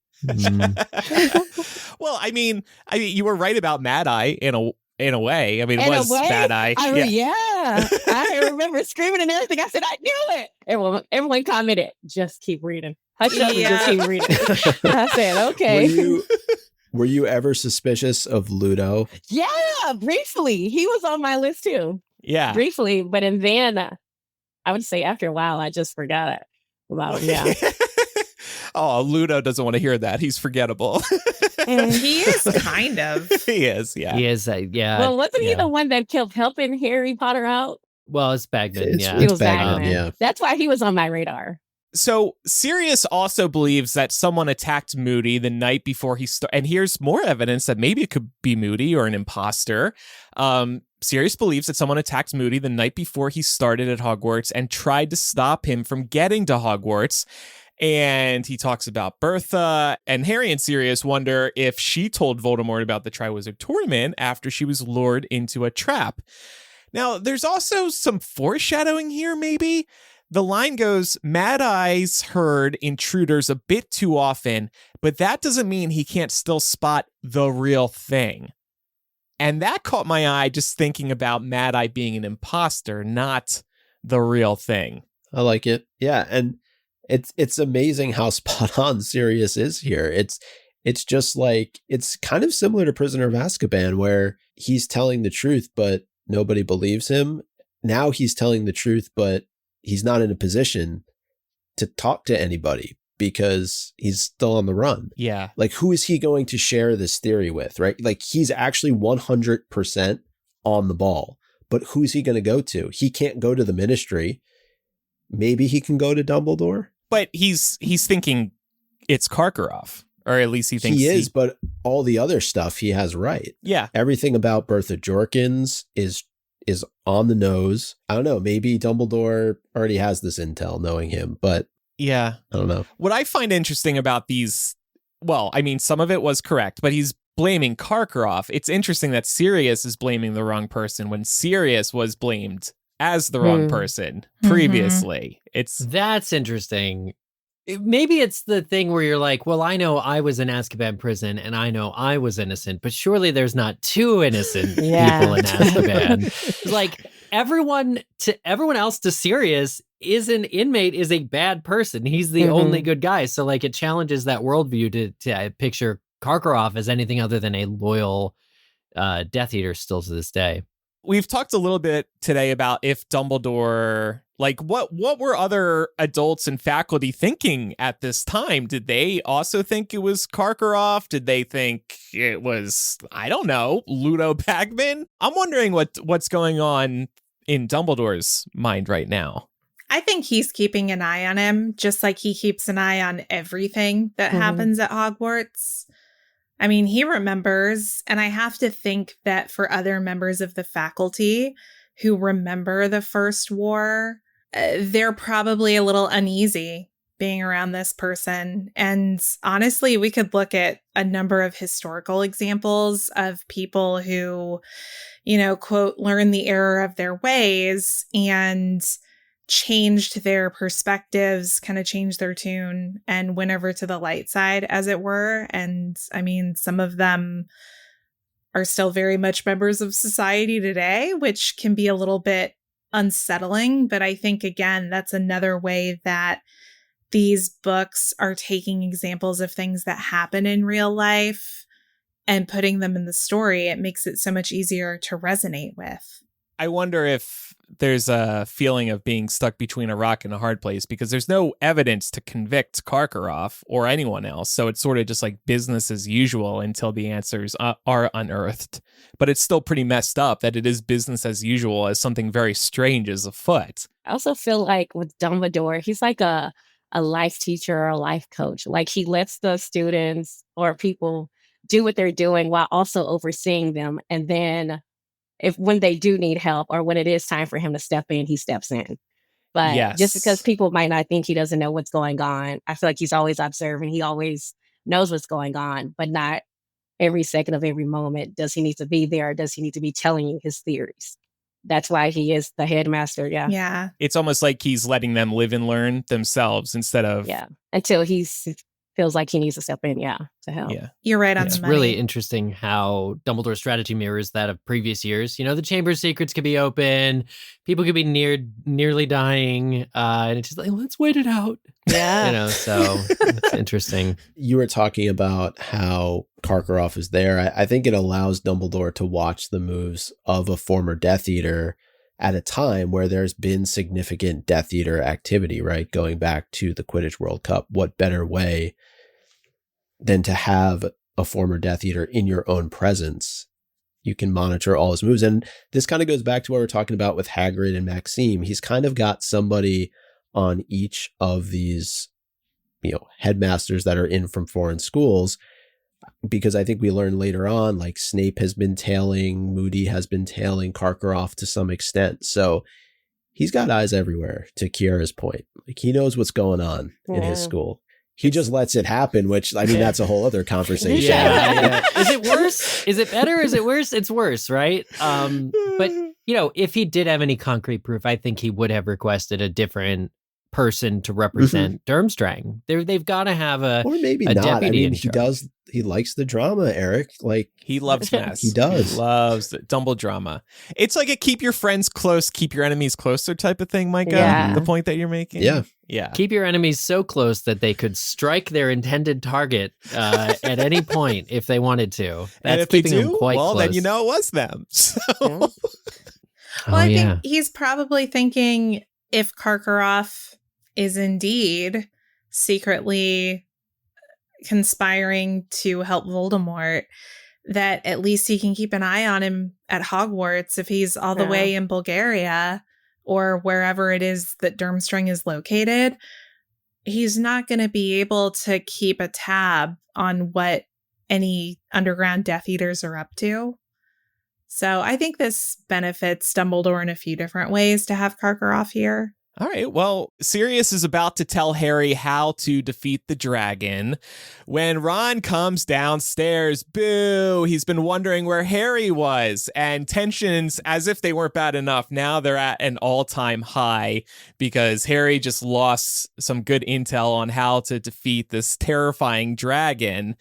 Well, I mean, you were right about Mad Eye in a way. I mean, it was Mad Eye. I remember screaming and everything. I said, I knew it. Everyone commented, just keep reading. Hush up and just keep reading. I said, okay. Were you ever suspicious of Ludo? Yeah, briefly. He was on my list too. Yeah. Briefly. But then I would say after a while, I just forgot about him. Yeah. Oh, Ludo doesn't want to hear that. He's forgettable. He is kind of. He is, yeah. He is, yeah. Well, wasn't he the one that kept helping Harry Potter out? Well, it's Bagman, yeah. It was Bagman, yeah. That's why he was on my radar. So Sirius also believes that someone attacked Moody the night before he started. And here's more evidence that maybe it could be Moody or an imposter. Sirius believes that someone attacked Moody the night before he started at Hogwarts and tried to stop him from getting to Hogwarts. And he talks about Bertha, and Harry and Sirius wonder if she told Voldemort about the Triwizard Tournament after she was lured into a trap. Now, there's also some foreshadowing here, maybe. The line goes, Mad Eye's heard intruders a bit too often, but that doesn't mean he can't still spot the real thing. And that caught my eye just thinking about Mad Eye being an imposter, not the real thing. I like it. Yeah, and it's amazing how spot on Sirius is here. It's just like, it's kind of similar to Prisoner of Azkaban, where he's telling the truth, but nobody believes him. Now he's telling the truth, but he's not in a position to talk to anybody because he's still on the run. Yeah. Like, who is he going to share this theory with, right? Like, he's actually 100% on the ball, but who's he going to go to? He can't go to the Ministry. Maybe he can go to Dumbledore. But he's thinking it's Karkaroff, or at least he thinks he is, but all the other stuff he has right. Yeah. Everything about Bertha Jorkins is on the nose. I don't know. Maybe Dumbledore already has this intel knowing him, but yeah, I don't know. What I find interesting about these, well, I mean, some of it was correct, but he's blaming Karkaroff. It's interesting that Sirius is blaming the wrong person when Sirius was blamed as the wrong person previously. That's interesting. Maybe it's the thing where you're like, well, I know I was in Azkaban prison and I know I was innocent, but surely there's not two innocent people in Azkaban. It's like everyone else to Sirius is an inmate, is a bad person. He's the only good guy. So like it challenges that worldview to picture Karkaroff as anything other than a loyal Death Eater still to this day. We've talked a little bit today about if Dumbledore, like what were other adults and faculty thinking at this time? Did they also think it was Karkaroff? Did they think it was, I don't know, Ludo Bagman? I'm wondering what's going on in Dumbledore's mind right now. I think he's keeping an eye on him, just like he keeps an eye on everything that happens at Hogwarts. I mean, he remembers, and I have to think that for other members of the faculty who remember the First War, they're probably a little uneasy being around this person. And honestly, we could look at a number of historical examples of people who, you know, quote, learned the error of their ways and changed their perspectives, kind of changed their tune and went over to the light side, as it were. And I mean, some of them are still very much members of society today, which can be a little bit unsettling. But I think, again, that's another way that these books are taking examples of things that happen in real life and putting them in the story. It makes it so much easier to resonate with. I wonder if there's a feeling of being stuck between a rock and a hard place because there's no evidence to convict Karkaroff or anyone else. So it's sort of just like business as usual until the answers are unearthed. But it's still pretty messed up that it is business as usual as something very strange is afoot. I also feel like with Dumbledore, he's like a life teacher or a life coach. Like he lets the students or people do what they're doing while also overseeing them. And then when they do need help or when it is time for him to step in, he steps in. But just because people might not think he doesn't know what's going on, I feel like he's always observing. He always knows what's going on, but not every second of every moment does he need to be there or does he need to be telling you his theories. That's why he is the headmaster. Yeah. Yeah. It's almost like he's letting them live and learn themselves instead of... Yeah. Until he feels like he needs to step in, to help. Yeah. You're right on the money. It's really interesting how Dumbledore's strategy mirrors that of previous years. You know, the chamber's secrets could be open, people could be nearly dying, and it's just like, let's wait it out. Yeah. You know, so it's interesting. You were talking about how Karkaroff is there. I think it allows Dumbledore to watch the moves of a former Death Eater at a time where there's been significant Death Eater activity, right? Going back to the Quidditch World Cup. What better way than to have a former Death Eater in your own presence? You can monitor all his moves. And this kind of goes back to what we're talking about with Hagrid and Maxime. He's kind of got somebody on each of these, headmasters that are in from foreign schools, because I think we learn later on, like Snape has been tailing, Moody has been tailing Karkaroff to some extent. So he's got eyes everywhere, to Kierra's point. Like, he knows what's going on in his school. He just lets it happen, which, I mean, that's a whole other conversation. Yeah. Is it worse? Is it better? Is it worse? It's worse, right? But, if he did have any concrete proof, I think he would have requested a different person to represent Durmstrang. They've got to have a or maybe a not. I deputy mean, he likes the drama, Eric. Like, he loves mess. He does. He loves the Dumble drama. It's like a keep your friends close, keep your enemies closer type of thing, Micah. Yeah. The point that you're making. Yeah. Keep your enemies so close that they could strike their intended target at any point if they wanted to. That's and if keeping they do, them quite well, close. then it was them. So. Well, I think he's probably thinking if Karkaroff is indeed secretly conspiring to help Voldemort, that at least he can keep an eye on him at Hogwarts if he's all the way in Bulgaria or wherever it is that Durmstrang is located. He's not going to be able to keep a tab on what any underground Death Eaters are up to. So I think this benefits Dumbledore in a few different ways to have Karkaroff here. All right, well, Sirius is about to tell Harry how to defeat the dragon when Ron comes downstairs. Boo! He's been wondering where Harry was, and tensions, as if they weren't bad enough, now they're at an all-time high because Harry just lost some good intel on how to defeat this terrifying dragon,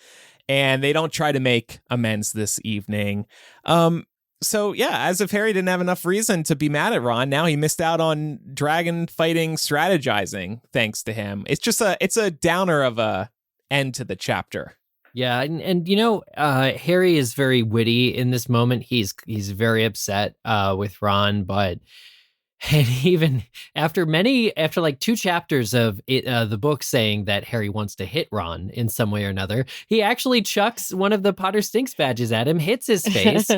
and they don't try to make amends this evening. So, yeah, as if Harry didn't have enough reason to be mad at Ron, now he missed out on dragon fighting strategizing thanks to him. It's just it's a downer of a end to the chapter. Yeah, and Harry is very witty in this moment. He's very upset with Ron, but and even after like 2 chapters of the book saying that Harry wants to hit Ron in some way or another, he actually chucks one of the Potter Stinks badges at him, hits his face.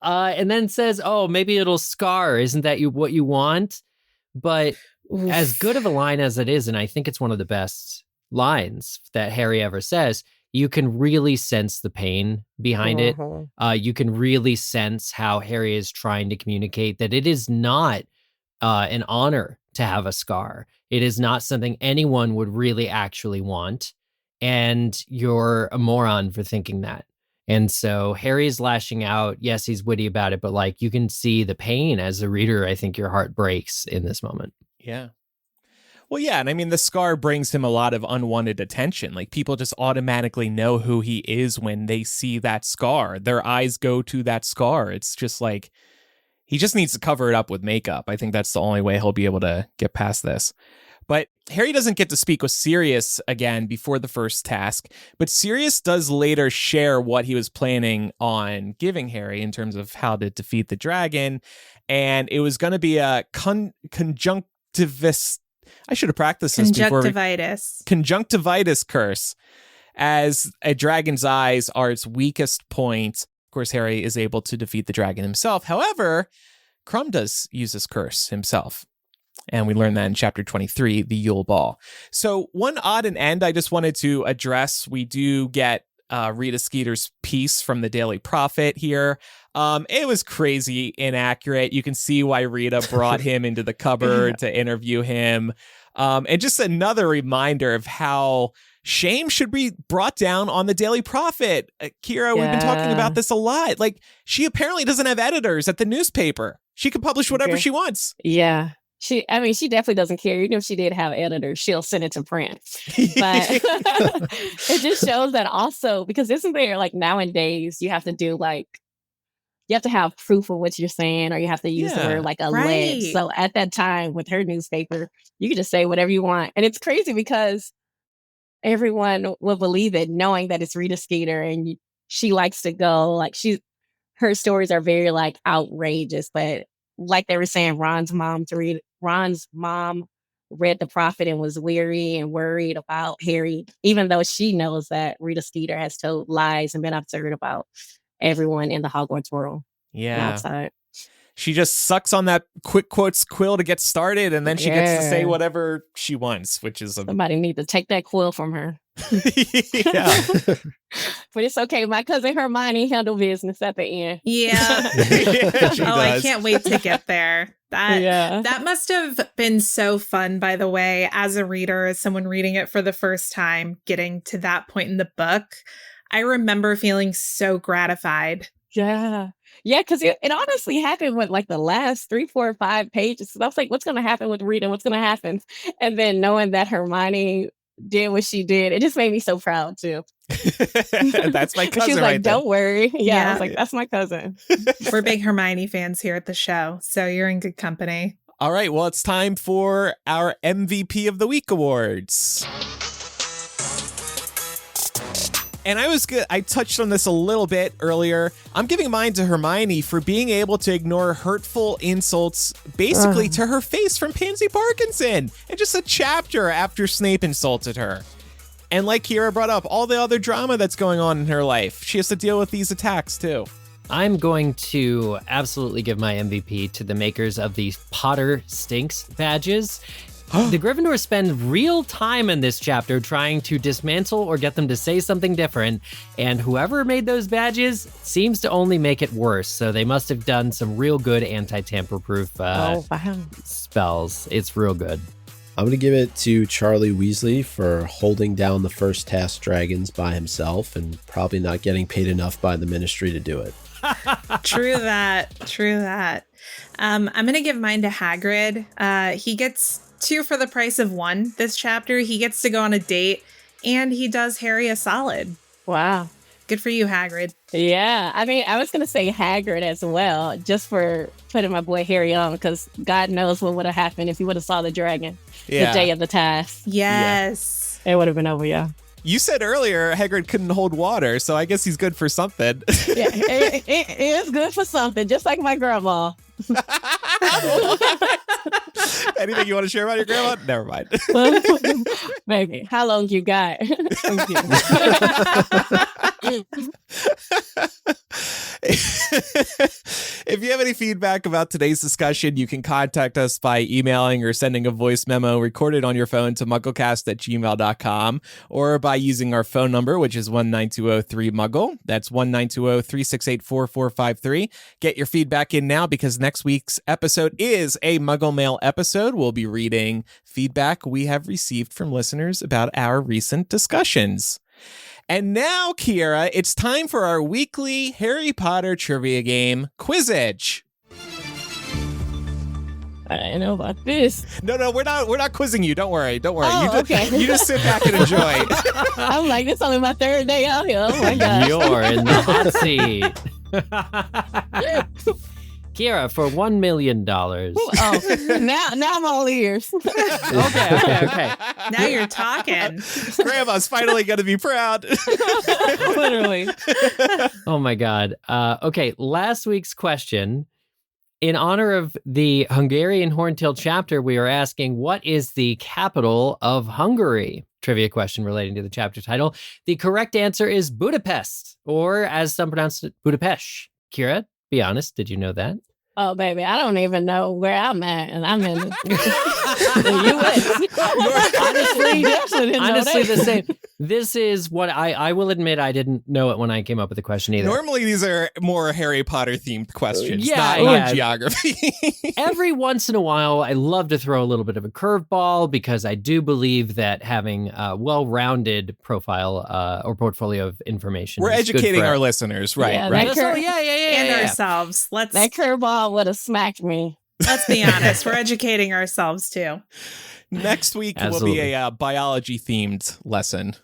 And then says, "Oh, maybe it'll scar. Isn't that what you want?" But as good of a line as it is, and I think it's one of the best lines that Harry ever says, you can really sense the pain behind it. You can really sense how Harry is trying to communicate that it is not an honor to have a scar. It is not something anyone would really actually want. And you're a moron for thinking that. And so Harry's lashing out. Yes, he's witty about it, but like you can see the pain as a reader. I think your heart breaks in this moment. Yeah. Well, yeah. And I mean, the scar brings him a lot of unwanted attention. Like people just automatically know who he is when they see that scar. Their eyes go to that scar. It's just like he just needs to cover it up with makeup. I think that's the only way he'll be able to get past this. But Harry doesn't get to speak with Sirius again before the first task, but Sirius does later share what he was planning on giving Harry in terms of how to defeat the dragon, and it was going to be a conjunctivitis. I should have practiced this before. Conjunctivitis curse, as a dragon's eyes are its weakest point. Of course, Harry is able to defeat the dragon himself. However, Krum does use this curse himself. And we learned that in chapter 23, the Yule Ball. So one odd and end I just wanted to address. We do get Rita Skeeter's piece from the Daily Prophet here. It was crazy inaccurate. You can see why Rita brought him into the cupboard to interview him. And just another reminder of how shame should be brought down on the Daily Prophet. Kierra, we've been talking about this a lot. Like, she apparently doesn't have editors at the newspaper. She can publish whatever she wants. Yeah. She definitely doesn't care. Even if she did have editors, she'll send it to print. But it just shows that also, because isn't there like nowadays you have to do like, you have to have proof of what you're saying, or you have to use the word like alleged. So at that time with her newspaper, you could just say whatever you want. And it's crazy because everyone will believe it, knowing that it's Rita Skeeter and she likes to go like her stories are very like outrageous, but like they were saying, Ron's mom read the Prophet and was weary and worried about Harry, even though she knows that Rita Skeeter has told lies and been absurd about everyone in the Hogwarts world. Yeah. Outside. She just sucks on that quick quotes quill to get started, and then she gets to say whatever she wants, which is somebody need to take that quill from her. Yeah. But it's okay. My cousin Hermione handled business at the end. Yeah. She I does. can't wait to get there. That must have been so fun, by the way, as a reader, as someone reading it for the first time, getting to that point in the book. I remember feeling so gratified. Yeah. Yeah, because it honestly happened with like the last 3, 4, 5 pages. So I was like, what's going to happen with reading? What's going to happen? And then knowing that Hermione did what she did, it just made me so proud too. That's my cousin. She was like, right don't worry. Yeah, I was Yeah. like, that's my cousin. We're big Hermione fans here at the show, so you're in good company. All right, well, it's time for our MVP of the Week awards. And I touched on this a little bit earlier. I'm giving mine to Hermione for being able to ignore hurtful insults basically to her face from Pansy Parkinson. And just a chapter after Snape insulted her. And like Kierra brought up, all the other drama that's going on in her life. She has to deal with these attacks too. I'm going to absolutely give my MVP to the makers of these Potter Stinks badges. The Gryffindors spend real time in this chapter trying to dismantle or get them to say something different, and whoever made those badges seems to only make it worse, so they must have done some real good anti-tamper-proof spells. It's real good. I'm going to give it to Charlie Weasley for holding down the first task dragons by himself and probably not getting paid enough by the ministry to do it. True that. I'm going to give mine to Hagrid. He gets 2 for the price of 1 this chapter. He gets to go on a date, and he does Harry a solid. Wow. Good for you, Hagrid. Yeah. I mean, I was going to say Hagrid as well, just for putting my boy Harry on, because God knows what would have happened if he would have saw the dragon the day of the task. Yes. It would have been over, yeah. You said earlier Hagrid couldn't hold water, so I guess he's good for something. Yeah, it is good for something, just like my grandma. Anything you want to share about your grandma? Never mind. Maybe. How long you got? Thank you. If you have any feedback about today's discussion, you can contact us by emailing or sending a voice memo recorded on your phone to MuggleCast@gmail.com or by using our phone number, which is 19203-MUGGLE. That's 19203684453. Get your feedback in now because next week's episode is a Muggle Mail episode. We'll be reading feedback we have received from listeners about our recent discussions. And now, Kierra, it's time for our weekly Harry Potter trivia game, Quizzitch. I know about this. No, we're not quizzing you. Don't worry. Oh, You just sit back and enjoy. I'm like, this is only my 3rd day out here. Oh my gosh. You're in the hot seat. Kierra, for $1 million. Oh, now I'm all ears. Okay. Now you're talking. Grandma's finally going to be proud. Literally. Oh my God. Okay, last week's question. In honor of the Hungarian Horntail chapter, we are asking, what is the capital of Hungary? Trivia question relating to the chapter title. The correct answer is Budapest, or as some pronounce it, Budapest. Kierra, be honest, did you know that? Oh, baby, I don't even know where I'm at, and I'm in the U.S. Honestly, the same. This is what I will admit I didn't know it when I came up with the question either. Normally, these are more Harry Potter themed questions, Yeah. not geography. Every once in a while, I love to throw a little bit of a curveball because I do believe that having a well-rounded profile or portfolio of information. We're is good educating for our listeners, right? Yeah, right. And ourselves. That curveball would have smacked me. Let's be honest. We're educating ourselves too. Next week Absolutely. will be a biology themed lesson.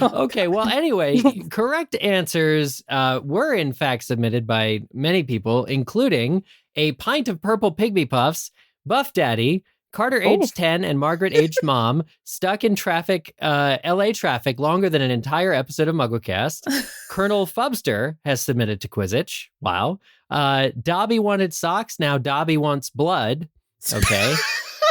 Okay, well, anyway, correct answers were in fact submitted by many people, including a pint of purple Pygmy Puffs, Buff Daddy, Carter aged 10 and Margaret aged mom, stuck in traffic, LA traffic longer than an entire episode of MuggleCast. Colonel Fubster has submitted to Quizzitch. Wow. Dobby wanted socks, now Dobby wants blood. Okay.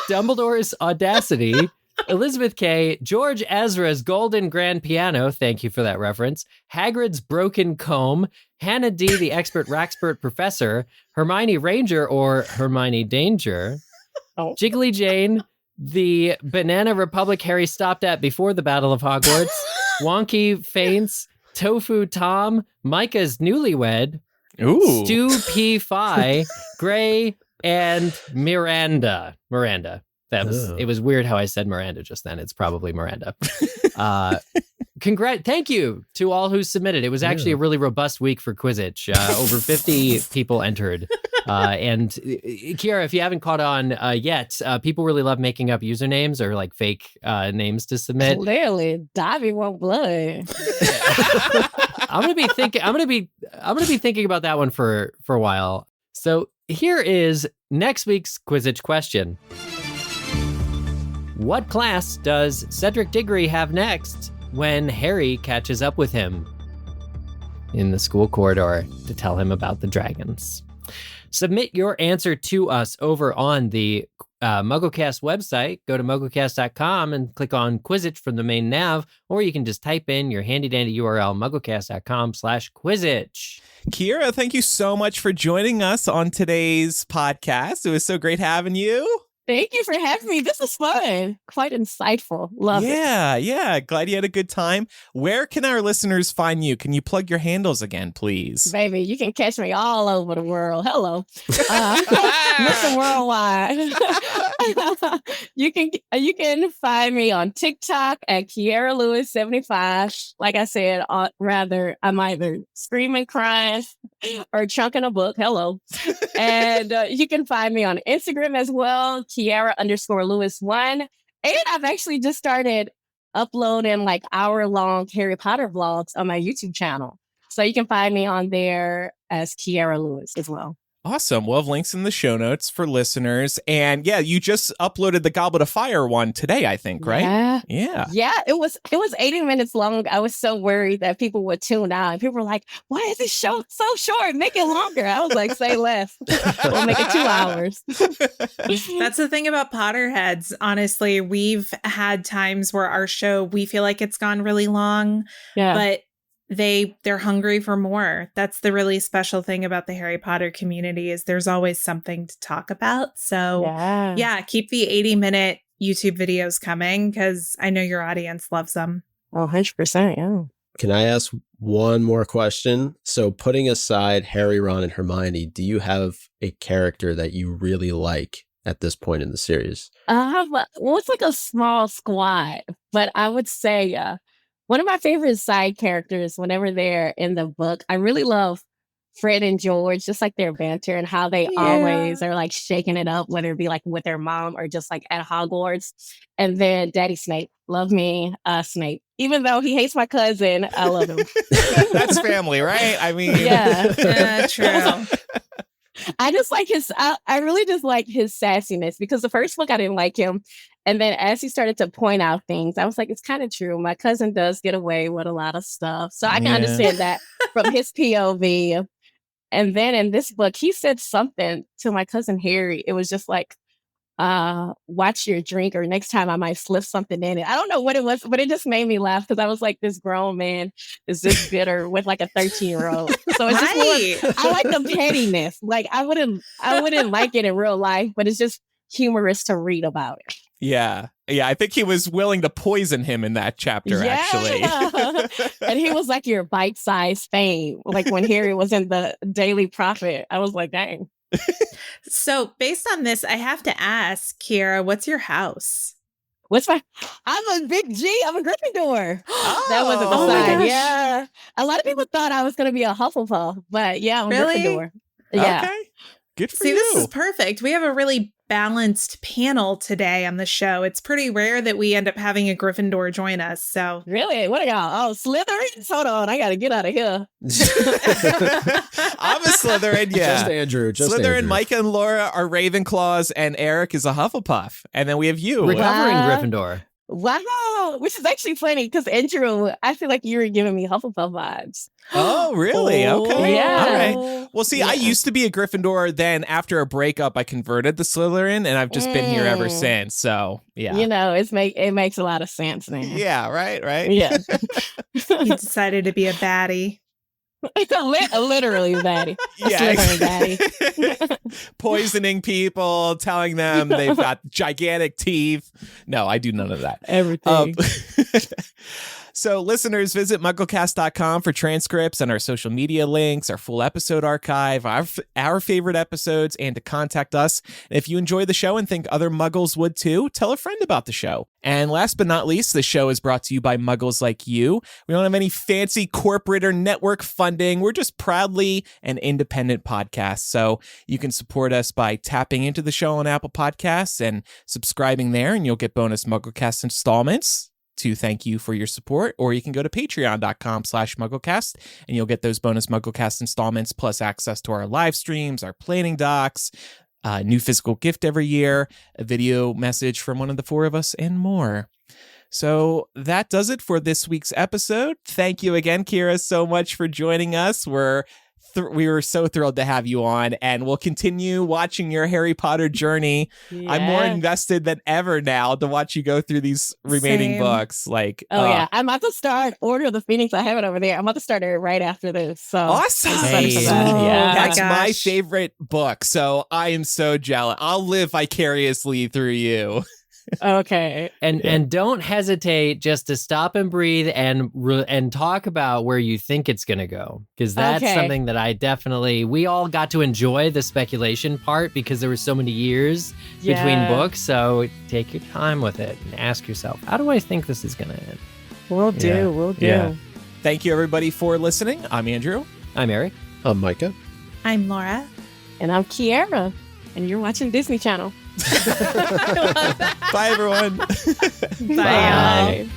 Dumbledore's Audacity, Elizabeth K, George Ezra's Golden Grand Piano, thank you for that reference, Hagrid's Broken Comb, Hannah D, the Expert Raxpert Professor, Hermione Ranger or Hermione Danger, Jiggly Jane, the Banana Republic Harry stopped at before the Battle of Hogwarts, Wonky faints, Tofu Tom, Micah's newlywed, Ooh. Stu P. Phi, Gray, and Miranda. It was weird how I said Miranda just then. It's probably Miranda. Thank you to all who submitted. It was actually a really robust week for Quizzitch. Over 50 people entered. And Kierra, if you haven't caught on yet, people really love making up usernames or like fake names to submit. Clearly, Dobby won't blood. I'm gonna be thinking about that one for a while. So here is next week's Quizzitch question. What class does Cedric Diggory have next when Harry catches up with him in the school corridor to tell him about the dragons? Submit your answer to us over on the MuggleCast website. Go to MuggleCast.com and click on Quizzitch from the main nav, or you can just type in your handy-dandy URL, MuggleCast.com/Quizzitch. Kierra, thank you so much for joining us on today's podcast. It was so great having you. Thank you for having me. This is fun. Quite insightful. Love it. Yeah. Glad you had a good time. Where can our listeners find you? Can you plug your handles again, please? Baby, you can catch me all over the world. Hello. Mr. Worldwide. You can find me on TikTok at Kierra Lewis 75. Like I said, I'm either screaming, crying, or chunking a book. Hello. And you can find me on Instagram as well, Kierra_Lewis1. And I've actually just started uploading like hour-long Harry Potter vlogs on my YouTube channel. So you can find me on there as Kierra Lewis as well. Awesome. We'll have links in the show notes for listeners. And yeah, you just uploaded the Goblet of Fire one today, I think, right? Yeah. It was 80 minutes long. I was so worried that people would tune out. And people were like, why is this show so short? Make it longer. I was like, say less. We'll make it 2 hours. That's the thing about Potterheads. Honestly, we've had times where our show, we feel like it's gone really long, but they're hungry for more. That's the really special thing about the Harry Potter community is there's always something to talk about. So keep the 80-minute YouTube videos coming because I know your audience loves them. Oh, 100%, yeah. Can I ask one more question? So putting aside Harry, Ron, and Hermione, do you have a character that you really like at this point in the series? It's like a small squad, but I would say one of my favorite side characters whenever they're in the book, I really love Fred and George, just like their banter and how they always are like shaking it up, whether it be like with their mom or just like at Hogwarts. And then Daddy Snape, love me, Snape. Even though he hates my cousin, I love him. That's family, right? I mean, true. I just like I really just like his sassiness because the first book I didn't like him. And then as he started to point out things, I was like, it's kind of true. My cousin does get away with a lot of stuff. So I can understand that from his POV. And then in this book, he said something to my cousin Harry. It was just like, watch your drink or next time I might slip something in it. I don't know what it was, but it just made me laugh because I was like, this grown man is this bitter with like a 13-year-old. So it's just I like the pettiness. Like I wouldn't like it in real life, but it's just humorous to read about it. Yeah. I think he was willing to poison him in that chapter, actually. And he was like your bite-sized fame. Like when Harry was in the Daily Prophet, I was like, dang. So based on this, I have to ask, Kierra, what's your house? I'm a big G. I'm a Gryffindor. That wasn't the sign. Yeah. A lot of people thought I was going to be a Hufflepuff, but yeah, I'm a Gryffindor. Yeah. Okay. Good for you. This is perfect. We have a really balanced panel today on the show. It's pretty rare that we end up having a Gryffindor join us. So really, what are y'all? Oh, Slytherin? Hold on, I gotta get out of here. I'm a Slytherin. Yeah, just Andrew. Slytherin. Andrew. Micah and Laura are Ravenclaws, and Eric is a Hufflepuff. And then we have you, recovering Gryffindor. Wow, which is actually funny because Andrew, I feel like you were giving me Hufflepuff vibes. Oh, really? Okay. Yeah. All right. Well, see, I used to be a Gryffindor. Then after a breakup, I converted to Slytherin, and I've just been here ever since. So, yeah. You know, it makes a lot of sense now. Yeah, right? Yeah. You decided to be a baddie. Literally baddie. Yeah. Baddie. Poisoning people, telling them they've got gigantic teeth. No, I do none of that. Everything. So listeners, visit MuggleCast.com for transcripts and our social media links, our full episode archive, our favorite episodes, and to contact us. And if you enjoy the show and think other Muggles would too, tell a friend about the show. And last but not least, the show is brought to you by Muggles like you. We don't have any fancy corporate or network funding. We're just proudly an independent podcast. So you can support us by tapping into the show on Apple Podcasts and subscribing there, and you'll get bonus MuggleCast installments to thank you for your support. Or you can go to patreon.com/MuggleCast and you'll get those bonus MuggleCast installments plus access to our live streams, our planning docs, new physical gift every year, a video message from one of the four of us, and more. So that does it for this week's episode. Thank you again, Kierra, so much for joining us. We were so thrilled to have you on, and we'll continue watching your Harry Potter journey. Yeah. I'm more invested than ever now to watch you go through these remaining books. Yeah, I'm about to start Order of the Phoenix. I have it over there. I'm about to start it right after this. So awesome! That's my favorite book. So I am so jealous. I'll live vicariously through you. Okay. And don't hesitate just to stop and breathe and talk about where you think it's going to go, because that's something that we all got to enjoy the speculation part because there were so many years between books. So take your time with it and ask yourself, how do I think this is going to end? We'll do. Yeah. Thank you, everybody, for listening. I'm Andrew. I'm Eric. I'm Micah. I'm Laura. And I'm Kierra. And you're watching Disney Channel. Bye, everyone. Bye.